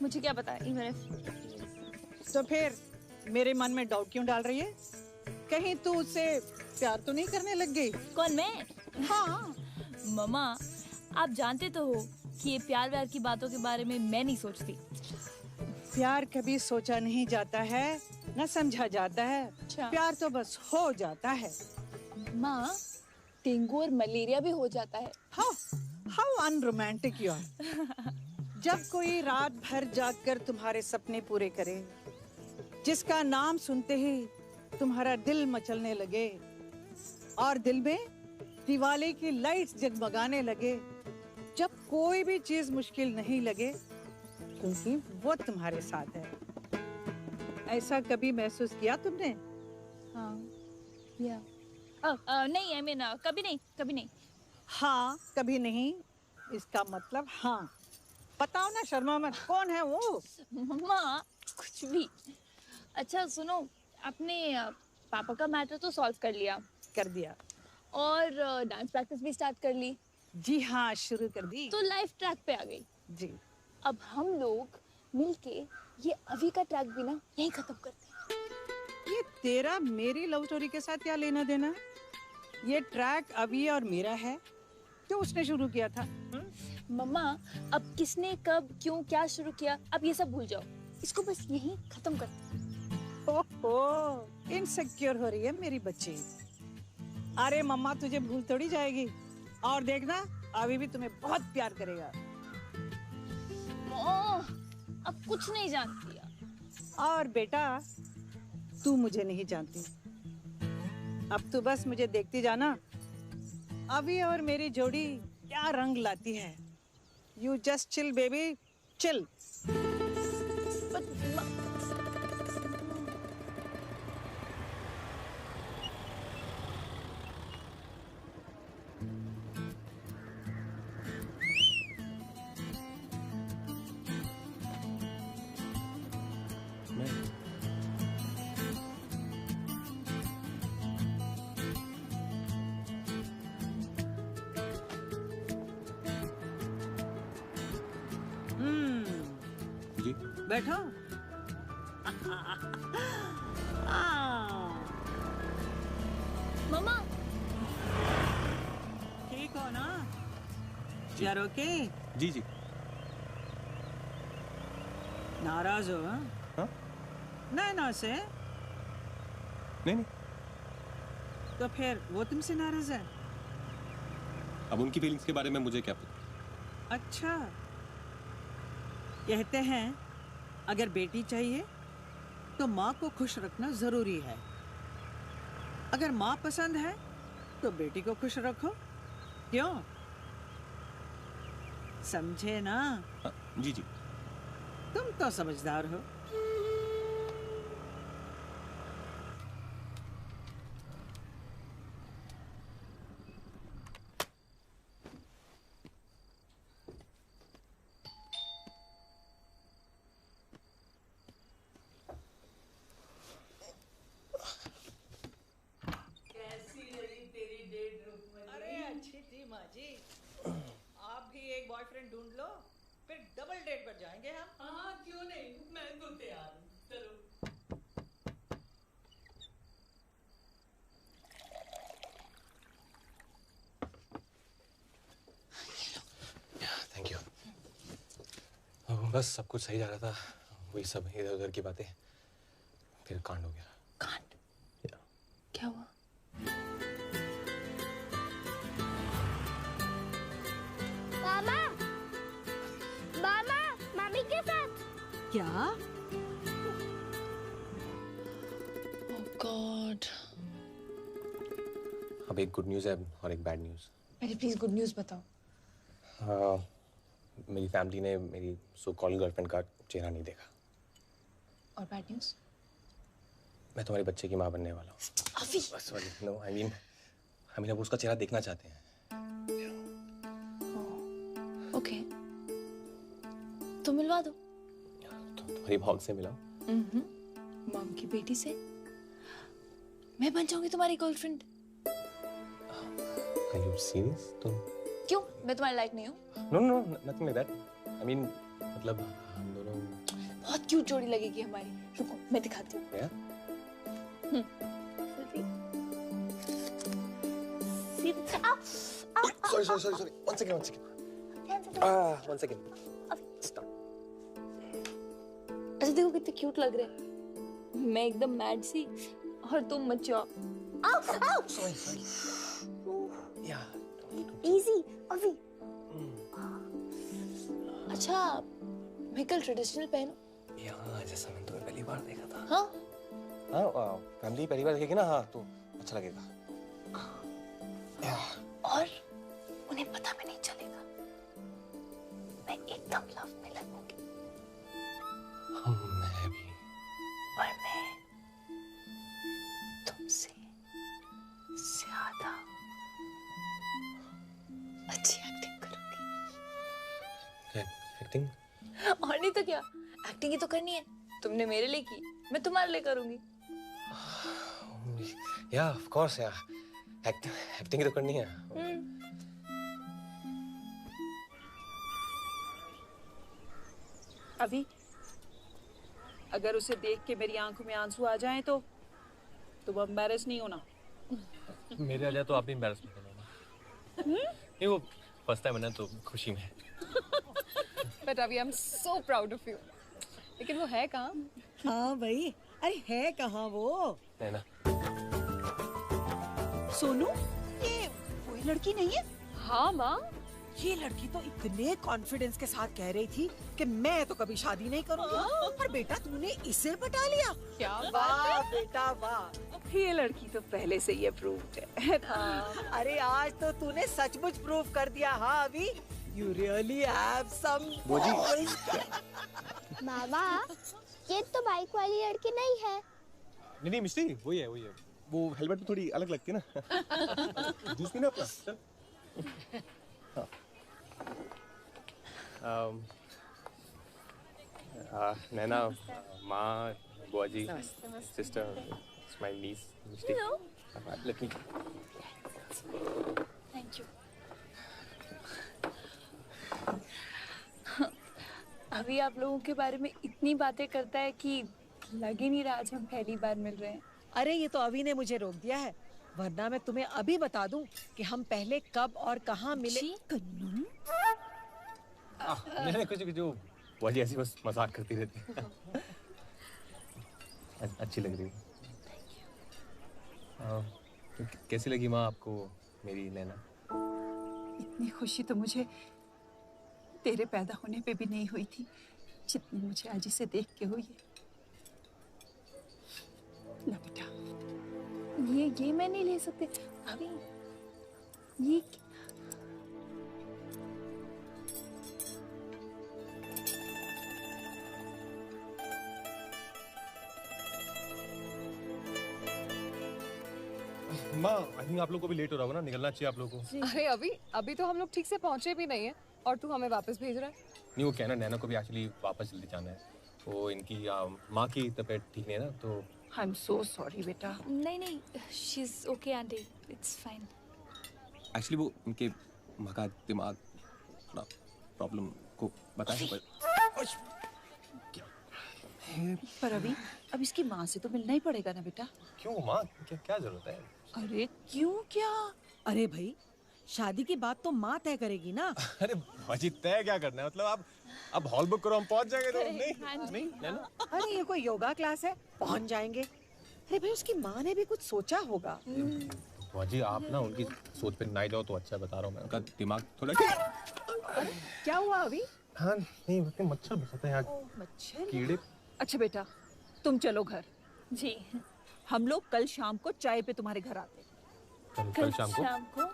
मुझे क्या पता है। तो फिर मेरे मन में डाउट क्यों डाल रही है? कहीं तू उससे प्यार तो नहीं करने लग गई? कौन, मैं? हाँ। मम्मा आप जानते तो हो कि ये प्यार व्यार की बातों के बारे में मैं नहीं सोचती। प्यार कभी सोचा नहीं जाता है, न समझा जाता है। प्यार तो बस हो जाता है। माँ, डेंगू और मलेरिया भी हो जाता है। How unromantic you are। जब कोई रात भर जागकर तुम्हारे सपने पूरे करे, जिसका नाम सुनते ही तुम्हारा दिल मचलने लगे और दिल में दिवाली की लाइट्स जगमगाने लगे, जब कोई भी चीज मुश्किल नहीं लगे क्योंकि वो तुम्हारे साथ है। ऐसा कभी महसूस किया तुमने? हाँ, या नहीं आई मीन कभी नहीं। हाँ कभी नहीं इसका मतलब हाँ। बताओ ना, शर्मा मत। कौन है वो? मम्मा कुछ भी। अच्छा सुनो, आपने पापा का मैटर तो सॉल्व कर लिया? कर दिया। और डांस प्रैक्टिस भी स्टार्ट कर ली? जी हाँ, शुरू कर दी। तो लाइफ ट्रैक पे आ गई। जी। अब हम लोग मिलके ये अभी का ट्रैक भी ना यहीं खत्म करते हैं। ये तेरा मेरी लव स्टोरी के साथ क्या लेना देना? ये ट्रैक अभी और मेरा है जो उसने शुरू किया था। मम्मा अब किसने कब क्यों क्या शुरू किया अब ये सब भूल जाओ, इसको बस यहीं खत्म करते हैं। ओहो, इनसिक्योर हो रही है मेरी बच्ची। अरे मम्मा तुझे भूल थोड़ी जाएगी। और देखना अभी भी तुम्हें बहुत प्यार करेगा। अब कुछ नहीं जानती। और बेटा तू मुझे नहीं जानती। अब तू बस मुझे देखती जाना, अभी और मेरी जोड़ी क्या रंग लाती है। You just chill baby, chill. जी बैठो। हो ना? यार ओके? जी जी। नाराज हो? हाँ? नैना से? नहीं नहीं, तो फिर वो तुमसे नाराज है? अब उनकी फीलिंग्स के बारे में मुझे क्या पता। अच्छा, कहते हैं अगर बेटी चाहिए तो माँ को खुश रखना जरूरी है। अगर माँ पसंद है तो बेटी को खुश रखो। क्यों? समझे ना? जी जी। तुम तो समझदार हो। अरे अच्छी थी माँ जी। आप भी एक बॉयफ्रेंड ढूंढ लो, फिर डबल डेट पर जाएंगे हम। हाँ क्यों नहीं, मैं तो तैयार हूँ। चलो। Thank you. बस सब कुछ सही जा रहा था, वही सब इधर उधर की बातें, फिर कांड हो गया। कांड? क्या हुआ? मामा, मामा, मामी के साथ। क्या? ओह गॉड। अब एक गुड न्यूज़ है और एक बैड न्यूज़। पहले प्लीज गुड न्यूज़ बताओ। मेरी फैमिली ने मेरी सो कॉल्ड गर्लफ्रेंड का चेहरा नहीं देखा। और बैड न्यूज़? मैं तुम्हारे बच्चे की माँ बनने वाला हूँ। अभी? सॉरी, नो आई मीन अब उसका चेहरा देखना चाहते हैं। ओके, तो मिलवा दो। तुम्हारी मॉम से मिलाओ। मॉम की बेटी से मैं बन जाऊंगी तुम्हारी गर्लफ्रेंड। Are you serious? तुम? क्यों? मैं तुम्हारे लायक नहीं हूँ? No, no, nothing like that. I mean, मतलब हम दोनों बहुत क्यूट जोड़ी लगेगी हमारी। रुको मैं दिखाती हूँ। क्या? Sorry. One second. One second. Stop. अच्छा देखो कितने क्यूट लग रहे हैं। मैं एकदम मैड सी और तुम मैच्योर। Sorry. Yeah. इजी अभी। अच्छा मैं कल ट्रेडिशनल पहनूं? यार जैसा मैंने तुम्हें पहली बार देखा था। हाँ? फैमिली पहली बार देखेगी ना, हाँ तो अच्छा लगेगा। और उन्हें पता भी नहीं चलेगा। मैं एकदम लव में लगूंगी। मैं भी। और मैं तुमसे ज्यादा अच्छी एक्टिंग करूंगी। एक्टिंग? और नहीं तो क्या, एक्टिंग ही तो करनी है। तुमने मेरे लिए की, मैं तुम्हारे लिए करूंगी। या ऑफ कोर्स यार, एक्टिंग तो करनी है। अभी अगर उसे देख के मेरी आंखों में आंसू आ जाएं तो तुम एम्बैरेस नहीं होना। मेरे आ जाए तो आप भी एम्बैरेस नहीं होना। नहीं वो फर्स्ट टाइम है ना तो खुशी में। बट अभी आई am so proud of you. लेकिन वो है कहाँ? हाँ भाई, अरे है कहाँ वो? है ना? सोनू, ये वही लड़की नहीं है? हाँ माँ। ये लड़की तो इतने कॉन्फिडेंस के साथ कह रही थी कि मैं तो कभी शादी नहीं करूंगी, और बेटा तूने इसे पटा लिया। क्या बात है बेटा, वाह। ये लड़की तो पहले से ही अप्रूव्ड है। अरे आज तो तूने सचमुच प्रूव कर दिया। हाँ अभी, you really have some मामा, ये तो बाइक वाली लड़की नहीं है। नहीं मिस्टी, वही है। वो हेलमेट में थोड़ी अलग लगती है ना। जूस पीना अपना। चल। नैना, माँ, बुआ जी, sister, my niece, Mishti. Let me. Thank you. अभी आप लोगों के बारे में इतनी बातें करता है कि लग ही नहीं रहा आज हम पहली बार मिल रहे हैं। अरे ये तो अभी ने मुझे रोक दिया है। वरना मैं तुम्हें अभी बता दूं कि हम पहले कब और कहाँ मिले। नहीं कुछ जो वजह ऐसी बस मजाक करती रहती है। अच्छी लग रही है। कैसी लगी माँ आपको मेरी नैना? इतनी खुशी तो मुझे तेरे पैदा होने पे भी नहीं हुई थी जितनी मुझे आज इसे देख के हुई है। ला बेटा। ये मैं नहीं ले सकते भाभी। ये माँ आई थिंक आप लोग को भी लेट हो रहा होगा ना, निकलना चाहिए आप लोगों को। अरे अभी तो हम लोग ठीक से पहुंचे भी नहीं है और तू हमें वापस भेज रहा है। नहीं वो कहना नैना को भी एक्चुअली वापस जल्दी जाना है। वो इनकी माँ की तबीयत ठीक नहीं है ना तो। आई एम सो सॉरी बेटा। नहीं she is okay aunty, it's fine. Actually वो उनके माँ का दिमाग प्रॉब्लम को बताया पर अभी अब इसकी माँ से तो मिलना ही पड़ेगा ना बेटा। क्यों माँ, क्या जरूरत है? अरे क्यों क्या? अरे भाई शादी की बात तो माँ तय करेगी ना। अरे बाजी तय क्या करना है, मतलब आप हॉल बुक करो हम पहुंच जाएंगे। तो नहीं नैना। अरे ये कोई योगा क्लास है, पहुंच जाएंगे। अरे भाई उसकी माँ ने भी कुछ सोचा होगा। बाजी आप ना उनकी सोच पे ना जाओ तो अच्छा, बता रहा हूँ मैं, उनका दिमाग थोड़ा। क्या हुआ अभी? हाँ नहीं मच्छर बसाते हैं यहाँ, मच्छर कीड़े। अच्छा बेटा तुम चलो घर। जी हम लोग कल शाम को चाय पे तुम्हारे घर आते। कल शाम को?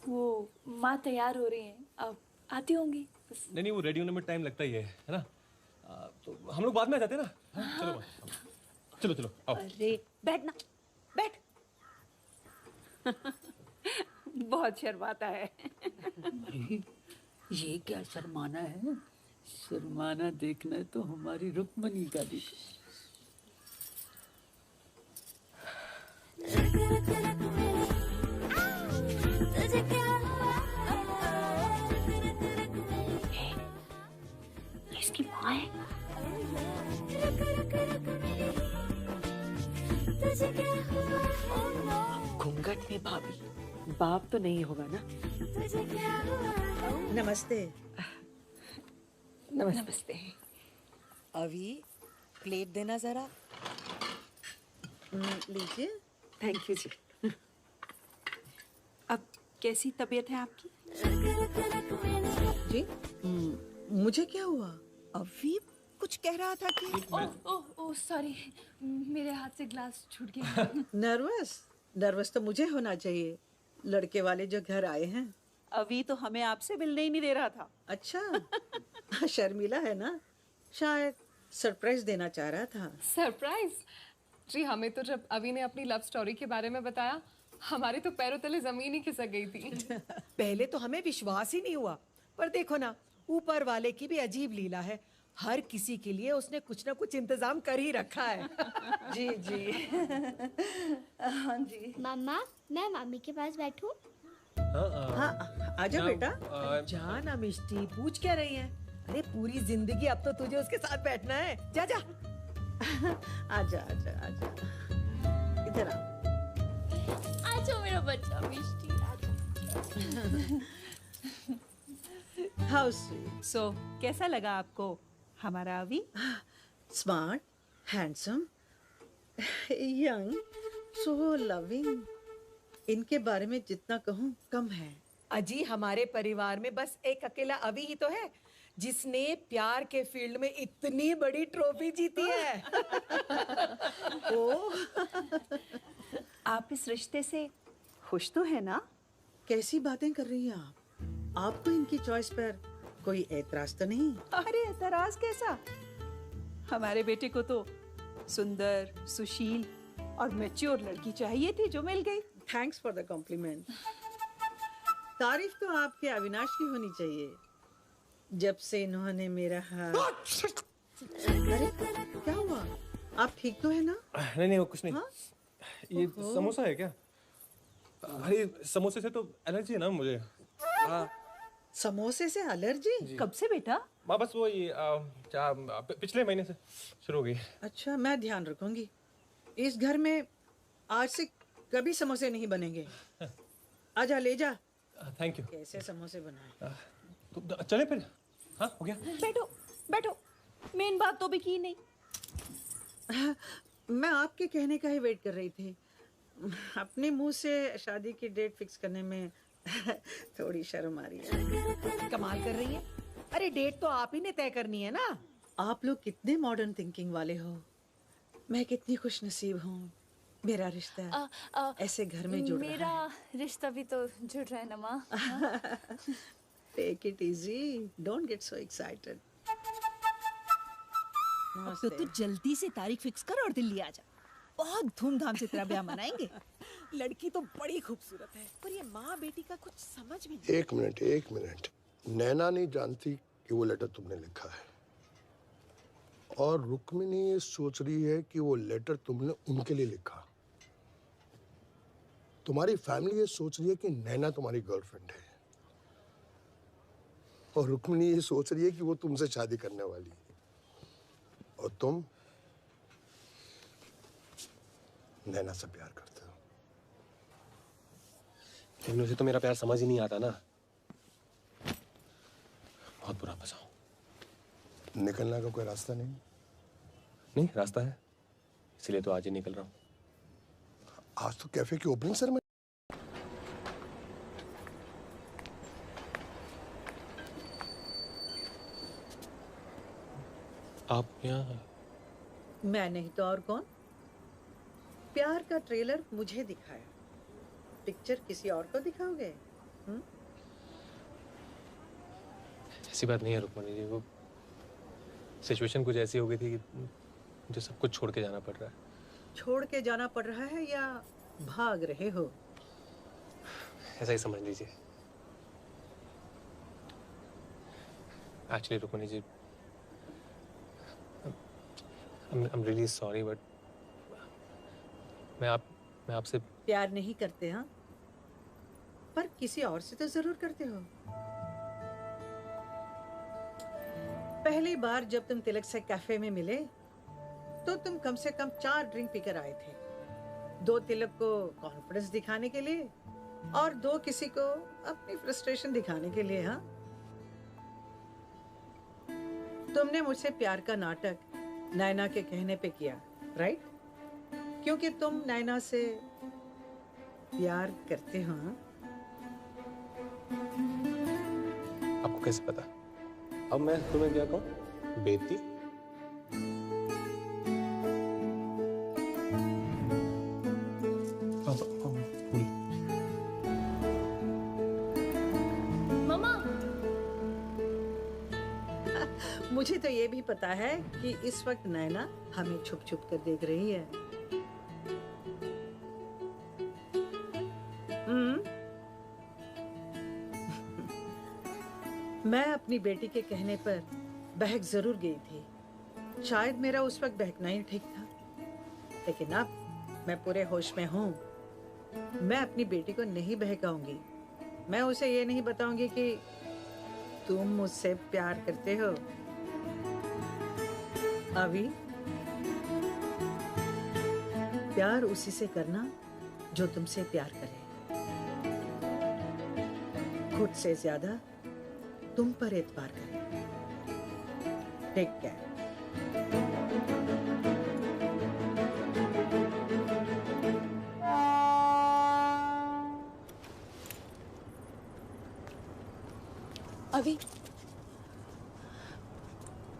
वो माँ तैयार हो रही हैं, अब आती होंगी। नहीं वो रेडी होने में टाइम लगता ही है ना। तो हम लोग बाद में आ जाते हैं ना। चलो चलो आओ। अरे बैठ ना, बैठ। बहुत शर्माता है। ये क्या शर्माना है? शर्माना देखना है तो हमारी रुक्मणी का देखो। इसकी माँ है। घूंघट में भाभी, बाप तो नहीं होगा ना? नमस्ते। नमस्ते। अभी प्लेट देना जरा। लीजिए। थैंक यू जी। अब कैसी तबीयत है आपकी? जी मुझे क्या हुआ? अभी कुछ कह रहा था कि ओह सॉरी, मेरे हाथ से ग्लास छूट गया। नर्वस तो मुझे होना चाहिए, लड़के वाले जो घर आए हैं। अभी तो हमें आपसे मिलने ही नहीं दे रहा था। अच्छा शर्मिला है ना, शायद सरप्राइज देना चाह रहा था। सरप्राइज? जी हमें तो जब अभी ने अपनी लव स्टोरी के बारे में बताया, हमारे तो पैरों तले जमीन ही खिसक गई थी। पहले तो हमें विश्वास ही नहीं हुआ, पर देखो ना ऊपर वाले की भी अजीब लीला है, हर किसी के लिए उसने कुछ ना कुछ इंतजाम कर ही रखा है। जी जी। हाँ जी। मामा मैं मामी के पास बैठूं? हाँ आजा बेटा। जा ना मिष्टी, पूछ क्या रही है? अरे पूरी जिंदगी अब तो तुझे उसके साथ बैठना है। जा जा। आजा आजा आजा, इधर आ। आजा मेरा बच्चा मिष्टी, हाउ स्वीट। सो कैसा लगा आपको हमारा अभी? Smart, handsome, young, so loving. इनके बारे में जितना कहूँ कम है। अजी हमारे परिवार में बस एक अकेला अभी ही तो है जिसने प्यार के फील्ड में इतनी बड़ी ट्रॉफी जीती है। ओ, आप इस रिश्ते से खुश तो है ना? कैसी बातें कर रही हैं आप? आपको इनकी चॉइस पर कोई एतराज तो नहीं? अरे एतराज कैसा? हमारे बेटे को तो सुंदर, सुशील और मैच्योर लड़की चाहिए थी जो मिल गई। Thanks for the compliment. तारीफ तो आपके अविनाश की होनी चाहिए, जब से इन्होंने मेरा हाथ। अरे क्या हुआ? आप ठीक तो है ना? नहीं वो कुछ नहीं। हाँ? ये समोसा है क्या? अरे समोसे से तो एलर्जी है ना मुझे। समोसे से एलर्जी? कब से बेटा? माँ बस वो ये पिछले महीने से शुरू हो गई। अच्छा, मैं ध्यान रखूंगी। इस घर में आज से कभी समोसे नहीं बनेंगे। आजा ले जा। Thank you. कैसे समोसे बनाए? तो चले फिर। हाँ हो गया। बैठो बैठो, मेन बात तो भी की नहीं। मैं आपके कहने का ही वेट कर रही थी। अपने मुंह से शादी की डेट फिक्स करने में थोड़ी शर्म आ रही है। कमाल कर रही है। अरे डेट तो आप ही ने तय करनी है ना। आप लोग कितने मॉडर्न थिंकिंग वाले हो। मैं कितनी खुशनसीब हूँ। मेरा रिश्ता ऐसे घर में जुड़ रहा है। मेरा रिश्ता भी तो जुड़ रहा है ना माँ। Take it easy, don't get so excited. तो तू जल्दी से तारीख फिक्स कर और दिल्ली आ जा। बहुत धूमधाम से तेरा ब्याह मनाएंगे। लड़की तो बड़ी खूबसूरत है, पर ये माँ बेटी का कुछ समझ में नहीं। एक मिनट। नैना नहीं जानती कि वो लेटर तुमने लिखा है, और रुक्मिणी ये सोच रही है कि वो लेटर तुमने उनके लिए लिखा। तुम्हारी फैमिली ये सोच रही है कि नैना तुम्हारी गर्लफ्रेंड है, और रुक्मिणी ये सोच रही है कि वो तुमसे शादी करने वाली है, और तुम नैना से प्यार करते हो। लेकिन उसे तो मेरा प्यार समझ ही नहीं आता ना। बहुत बुरा फंसा हूं। निकलने का कोई रास्ता नहीं? नहीं, रास्ता है, इसलिए तो आज ही निकल रहा हूँ। आज तो कैफे की ओपनिंग सेरेमनी। आप यहाँ? मैं नहीं तो और कौन। प्यार का ट्रेलर मुझे दिखाया, पिक्चर किसी और को दिखाओगे? ऐसी बात नहीं है रुक्मणी जी, वो सिचुएशन कुछ ऐसी हो गई थी कि मुझे सब कुछ छोड़ के जाना पड़ रहा है। छोड़ के जाना पड़ रहा है या भाग रहे हो? ऐसा ही समझ लीजिए। Actually Rukmini ji, I'm really sorry, but मैं आपसे प्यार नहीं करते हाँ, पर किसी और से तो जरूर करते हो। पहली बार जब तुम तिलक से कैफे में मिले तो तुम कम से कम 4 ड्रिंक पीकर आए थे। 2 तिलक को कॉन्फिडेंस दिखाने के लिए और 2 किसी को अपनी फ्रस्ट्रेशन दिखाने के लिए। हाँ, तुमने मुझसे प्यार का नाटक नैना के कहने पे किया, राइट? क्योंकि तुम नैना से प्यार करते हो। हाँ? आपको कैसे पता? अब मैं तुम्हें क्या कहूँ? बेटी? मामा, मुझे तो ये भी पता है कि इस वक्त नैना हमें छुप छुप कर देख रही है। मैं अपनी बेटी के कहने पर बहक जरूर गई थी। शायद मेरा उस वक्त बहकना ही ठीक था, लेकिन अब मैं पूरे होश में हूँ। मैं अपनी बेटी को नहीं बहकाऊंगी। मैं उसे ये नहीं बताऊंगी कि तुम मुझसे प्यार करते हो। अभी प्यार उसी से करना जो तुमसे प्यार करे। खुद से ज्यादा तुम पर एतबार करे। Take care. अभी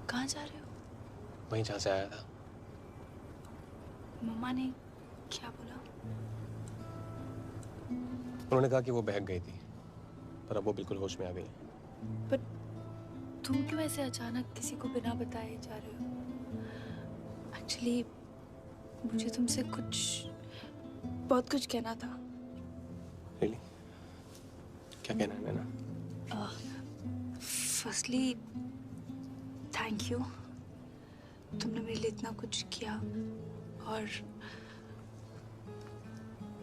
कहाँ जा रहे हो? वहीं जहाँ से आया था। मम्मा ने क्या बोला? उन्होंने कहा कि वो बहक गई थी, पर अब वो बिल्कुल होश में आ गई। पर तुम क्यों ऐसे अचानक किसी को बिना बताए जा रहे हो? एक्चुअली मुझे तुमसे बहुत कुछ कहना था। Really? क्या कहना है नैना? फर्स्टली थैंक यू, तुमने मेरे लिए इतना कुछ किया, और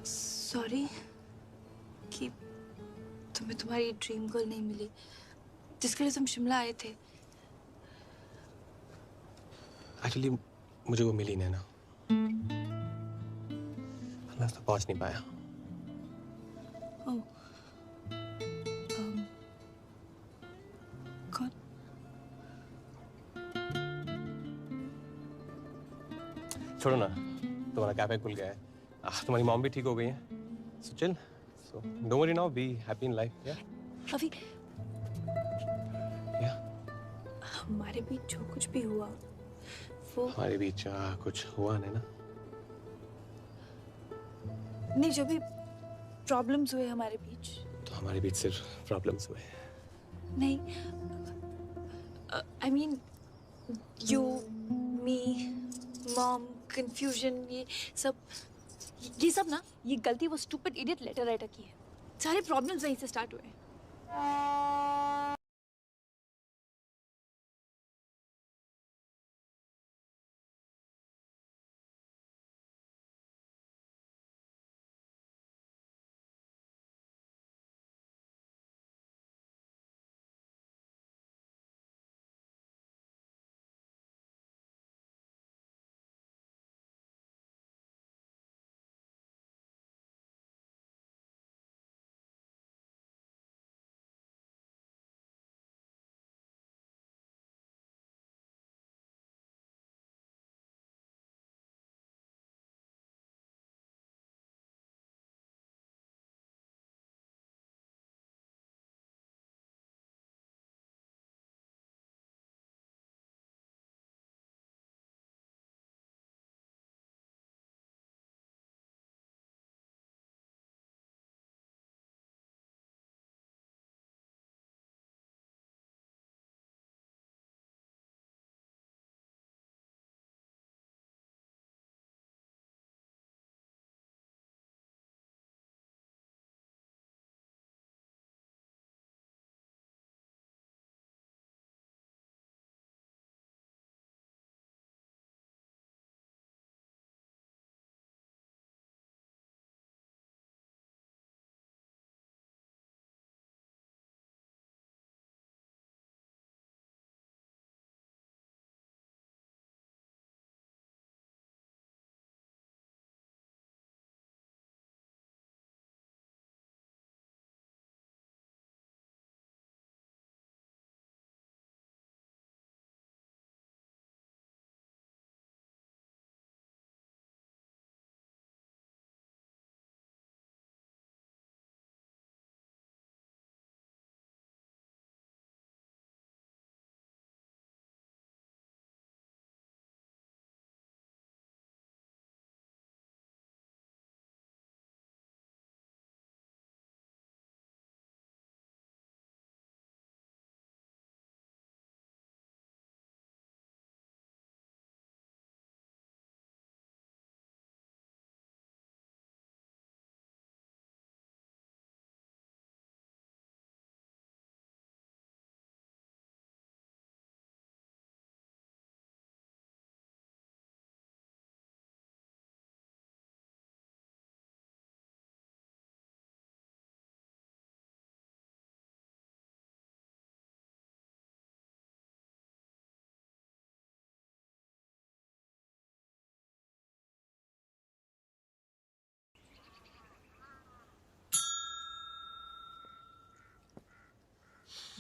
सॉरी तुम्हें तुम्हारी ड्रीम गर्ल नहीं मिली जिसके लिए तुम शिमला आए थे। एक्चुअली मुझे वो मिली नहीं ना, मैं उस तक पहुंच नहीं पाया। ओह, कौन? छोड़ो ना, तुम्हारा कैफे खुल गया है, तुम्हारी मॉम भी ठीक हो गई है, so chill, so don't worry now, be happy in life. या अभी हमारे बीच जो कुछ भी हुआ वो हमारे बीच कुछ हुआ नहीं ना? नहीं, जो भी प्रॉब्लम्स हुए हमारे बीच, तो हमारे बीच सिर्फ प्रॉब्लम्स हुए। नहीं, I mean you, me, mom, confusion, ये सब ना, ये गलती वो स्टूपिड इडियट लेटर राइटर की है। सारे प्रॉब्लम्स वहीं से स्टार्ट हुए।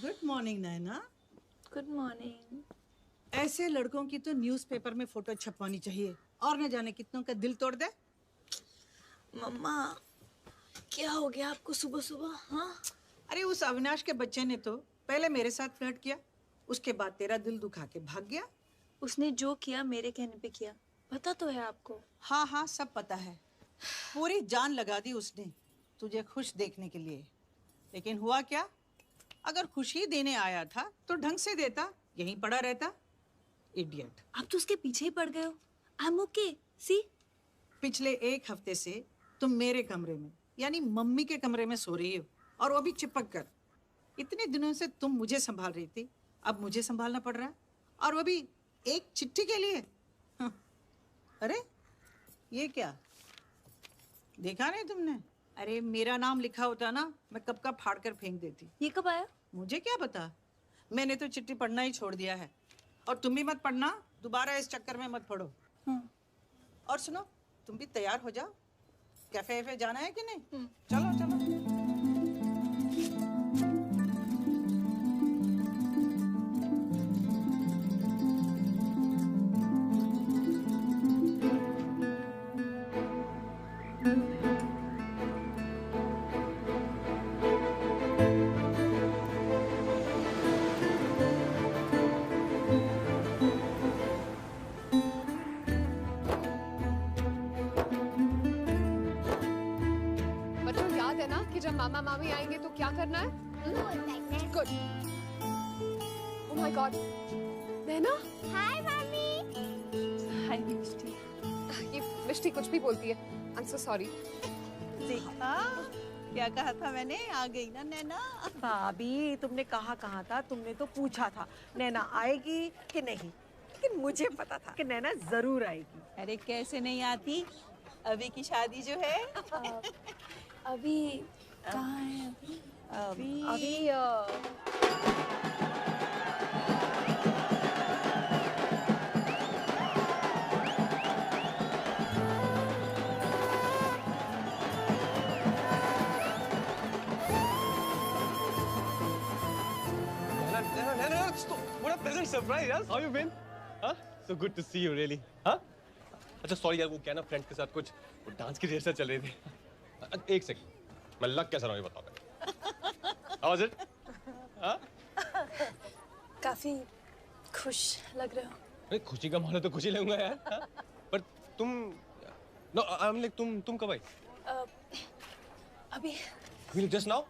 Good morning Naina. Good morning. ऐसे लड़कों की तो न्यूज़पेपर में फोटो छपवानी चाहिए, और न जाने कितनों का दिल तोड़ दे। मम्मा, क्या हो गया आपको सुबह सुबह? हाँ, अरे उस अविनाश के बच्चे ने तो पहले मेरे साथ फ्लर्ट किया, उसके बाद तेरा दिल दुखा के भाग गया। उसने जो किया मेरे कहने पे किया, पता तो है आपको। हाँ हाँ, सब पता है। पूरी जान लगा दी उसने तुझे खुश देखने के लिए, लेकिन हुआ क्या? अगर खुशी देने आया था तो ढंग से देता, यहीं पड़ा रहता। इडियट। आप तो उसके पीछे ही पड़ गए हो। आई एम ओके, सी। पिछले 1 हफ्ते से तुम मेरे कमरे में, यानी मम्मी के कमरे में सो रही हो, और वो भी चिपक कर। इतने दिनों से तुम मुझे संभाल रही थी, अब मुझे संभालना पड़ रहा है, और वो भी एक चिट्ठी के लिए। हाँ। अरे ये क्या, देखा नहीं तुमने? अरे मेरा नाम लिखा होता ना, मैं कब का फाड़ कर फेंक देती। ये कब आया? मुझे क्या पता, मैंने तो चिट्ठी पढ़ना ही छोड़ दिया है। और तुम भी मत पढ़ना, दोबारा इस चक्कर में मत पढ़ो। और सुनो, तुम भी तैयार हो जाओ, कैफे वैफे जाना है कि नहीं? चलो चलो। बच्चों याद है ना कि जब मामा मामी आएंगे तो क्या करना है? Good. Oh my god. Naina? Hi मम्मी। हाय मिष्टी। ये मिष्टी कुछ भी बोलती है। I am so sorry. देखा क्या कहा था मैंने, आ गई ना नैना। भाभी तुमने कहा था, तुमने तो पूछा था नैना आएगी कि नहीं, लेकिन मुझे पता था कि नैना जरूर आएगी। अरे कैसे नहीं आती, अभी की शादी जो है। अभी कहाँ है? अभी What a pleasant surprise, yaar. How you been? Huh? So good to see you, really. Huh? अच्छा सॉरी यार, वो क्या ना फ्रेंड के साथ कुछ डांस की रिहर्सल चल रही थी। एक सेकंड, मैं लग कैसा रहा हूँ ये बताओ। How was it? हाँ? काफी खुश लग रहे हो। अरे खुशी का माहौल है तो खुशी लगूंगा यार। हाँ? पर तुम नो आई एम लाइक तुम कब आई? अभी just now?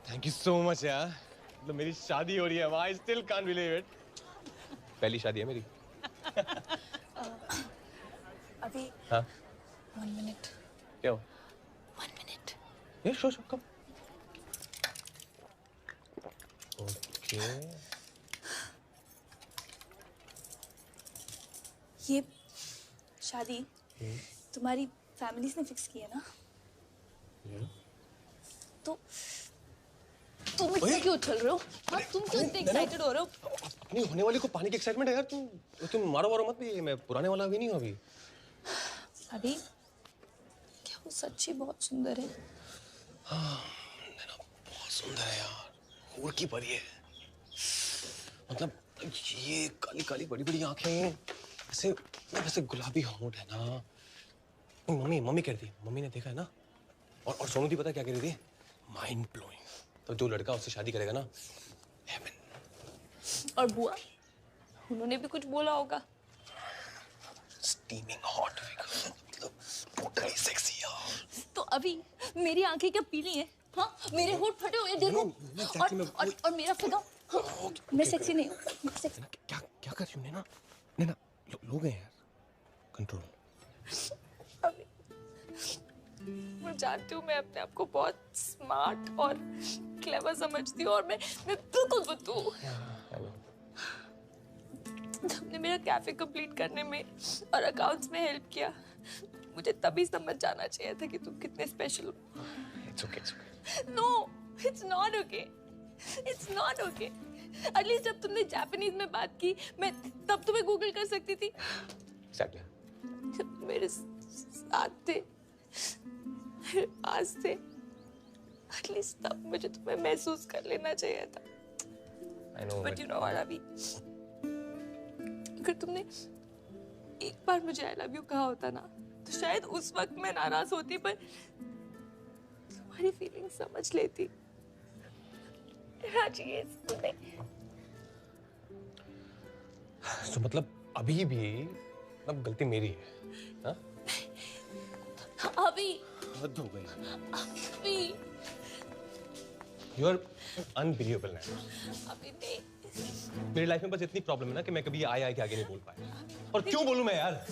Thank you so much यार। मतलब मेरी शादी हो रही है, I still can't believe it. पहली शादी है मेरी। अभी हाँ? 1 मिनट। क्या हो? 1 मिनट। ये शो कम। ओके। ये शादी तुम्हारी फैमिली ने फिक्स की है ना? तो तुम इससे क्यों उछल रहे हो? हाँ, तुम क्यों इतने एक्साइटेड हो रहे हो? अपनी होने वाली को पाने की एक्साइटमेंट है यार। तुम मारो वारो मत भी, मैं पुराने वाला अभी नहीं हूँ अभी। अभी क्या वो सच्ची बहुत सुंदर है? हाँ, नैना बहुत सुंदर है यार, हूर की परी है। मतलब ये काली काली बड़ी बड़ी आंखें, ऐसे वैसे गुलाबी होंठ है ना। मम्मी कह रही थी, मम्मी ने देखा है ना। और सोनू दी पता क्या कह रही थी? Mind blowing. तो जो लड़का उससे शादी करेगा ना, हेवन। और बुआ, उन्होंने भी कुछ बोला होगा। स्टीमिंग हॉट, मतलब टोटली सेक्सी यार। तो अभी मेरी आंखें क्या पीली हैं? हाँ, मेरे होंठ फटे हुए देखो। और मेरा फिगर, हाँ, मैं सेक्सी नहीं हूँ। क्या कर रही हूँ नैना? लोग हैं यार, कंट्रोल। मैं जानती हूँ मैं अपने आप को बहुत स्मार्ट और क्लेवर समझती हूँ, और मैं बिल्कुल बुद्धू हूँ। तुमने मेरा कैफे कंप्लीट करने में और अकाउंट्स में हेल्प किया, मुझे तभी समझ जाना चाहिए था कि तुम कितने स्पेशल हो। It's okay. No, it's not okay. It's not okay. At least जब तुमने जापानीज में बात की, मैं तब तुम्हें गूगल कर सकती थी। Exactly. जब मेरे साथ थे, मेरे पास थे, एटलीस्ट तब मुझे तुम्हें महसूस कर लेना चाहिए था। I know. But you know what, अभी अगर तुमने एक बार मुझे I love you कहा होता ना, तो शायद उस वक्त मैं नाराज होती, पर तुम्हारी फीलिंग समझ लेती। चाहिए तुम्हें। तो मतलब अभी भी अब गलती मेरी है, हाँ? अभी हद हो गई। अभी You are unbelievable now. अभी नहीं। मेरी लाइफ में बस इतनी प्रॉब्लम है ना कि मैं कभी आए के आगे नहीं बोल पाया। और क्यों बोलूं मैं यार?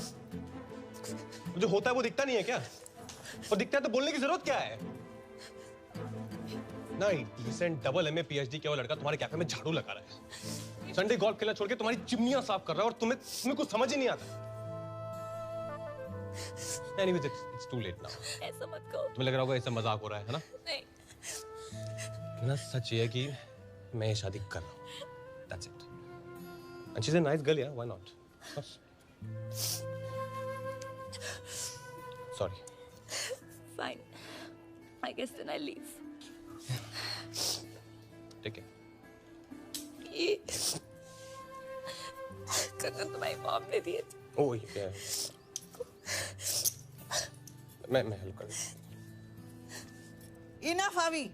जो होता है वो दिखता नहीं है क्या? और दिखता है तो बोलने की जरूरत क्या है? ना डिसेंट डबल MA PhD किया हुआ लड़का तुम्हारे कैफे में झाड़ू लगा रहा है, संडे गोल्फ खेलना छोड़ के तुम्हारी चिमनियां साफ कर रहा है, और तुम्हें कुछ समझ ही नहीं आता। Anyways, it's too late now. ऐसा मत कहो। तुम्हें लग रहा होगा ऐसा मजाक हो रहा है ना? नहीं। ना सच ये है कि मैं ये शादी कर रहा हूँ। That's it. And she's a nice girl, yeah. Why not? Sorry. Fine. I guess then I leave. Take care. ये कंगन तुम्हारी मॉम ने दिए थे। Oh yeah. मैं हेल्प कर दूँ। इनफ अभी।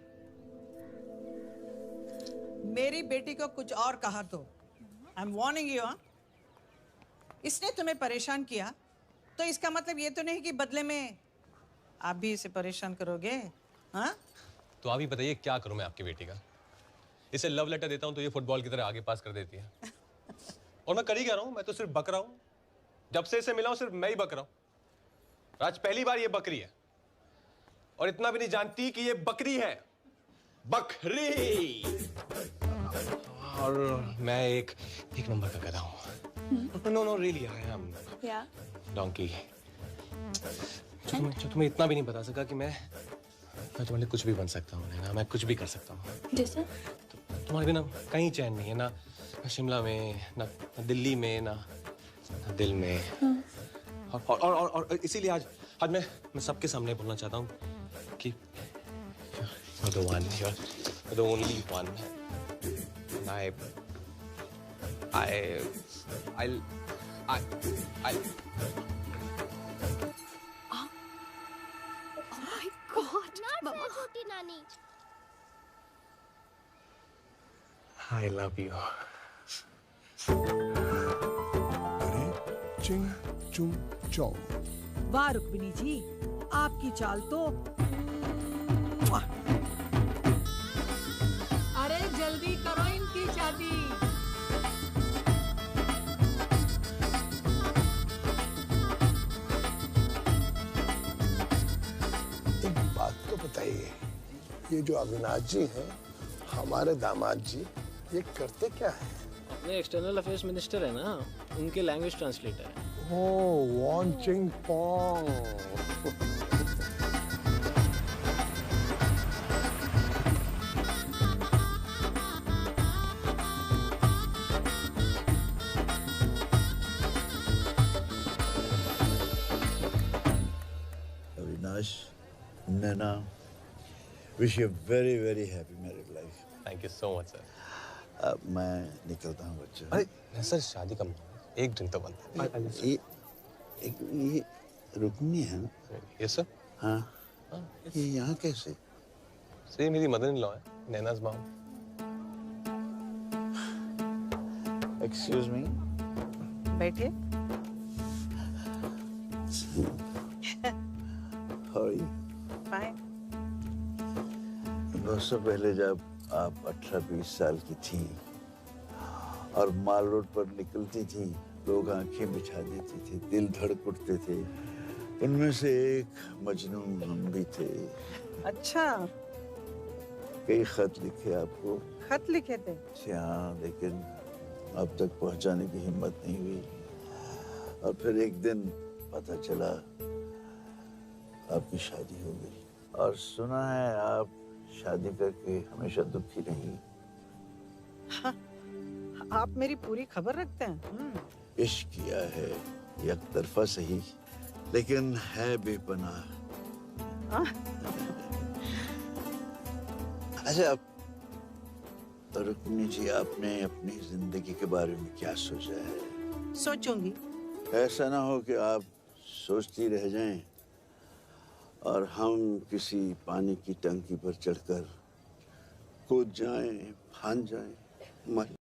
मेरी बेटी को कुछ और कहा तो आई एम वार्निंग यू। इसने तुम्हें परेशान किया तो इसका मतलब ये तो नहीं कि बदले में आप भी इसे परेशान करोगे। हाँ? तो आप ही बताइए क्या करूं मैं आपकी बेटी का? इसे लव लेटर देता हूं तो ये फुटबॉल की तरह आगे पास कर देती है। और मैं कर ही क्या रहा हूं? मैं तो सिर्फ बक रहा हूं। जब से इसे मिला हूं सिर्फ मैं ही बक रहा हूं। आज पहली बार ये बकरी है और इतना भी नहीं जानती कि ये बकरी है। बकरी। और मैं एक नंबर का गधा हूं। No really I am donkey. जो तुम्हें इतना भी नहीं बता सका कि मैं तुम्हारे लिए कुछ भी बन सकता हूँ ना। मैं कुछ भी कर सकता हूँ। जैसे? तुम्हारे बिना कहीं चैन नहीं है ना शिमला में ना दिल्ली में ना दिल में। और इसीलिए आज मैं सबके सामने बोलना चाहता हूँ कि you're the one, you're the only one. छोटी नानी। I love you. अरे चिंग चुंग चौंग। वाह रुक्मिणी जी, आपकी चाल तो। अरे जल्दी करो इनकी शादी। एक बात तो बताइए, ये जो अविनाश जी हैं, हमारे दामाद जी, ये करते क्या है? अपने एक्सटर्नल अफेयर्स मिनिस्टर है ना, उनके लैंग्वेज ट्रांसलेटर है। Oh, Won Ching Pong. Avinash, Naina, wish you a very, very happy married life. Thank you so much, sir. अब मैं निकलता हूँ बच्चा। अरे सर शादी का एक दिन तो बनता है। ये रुक्मिणी है ना? Yes sir. हाँ। ये यहाँ कैसे? सर ये मेरी मदर इन लॉ है, नैनाज मॉम। Excuse me. बैठिए। How are you? Fine. वर्षों पहले जब आप 18-20 साल की थी और माल रोड पर निकलती थी, लोग आंखें बिछा देते थे, दिल धड़क उठते थे। उनमें से एक मजनून हम भी थे। अच्छा। कई खत लिखे आपको। खत लिखे थे? हाँ, लेकिन अब तक पहुंचाने की हिम्मत नहीं हुई। और फिर एक दिन पता चला आपकी शादी हो गई। और सुना है आप शादी करके हमेशा दुखी नहीं। हाँ, आप मेरी पूरी खबर रखते हैं। इश्क किया है, एक तरफा सही, लेकिन है बेपनाह। अच्छा, अब रुक्मिणी जी, आपने अपनी जिंदगी के बारे में क्या सोचा है? सोचूंगी। ऐसा ना हो कि आप सोचती रह जाएं और हम किसी पानी की टंकी पर चढ़कर कूद जाएं, फांद जाएं, मर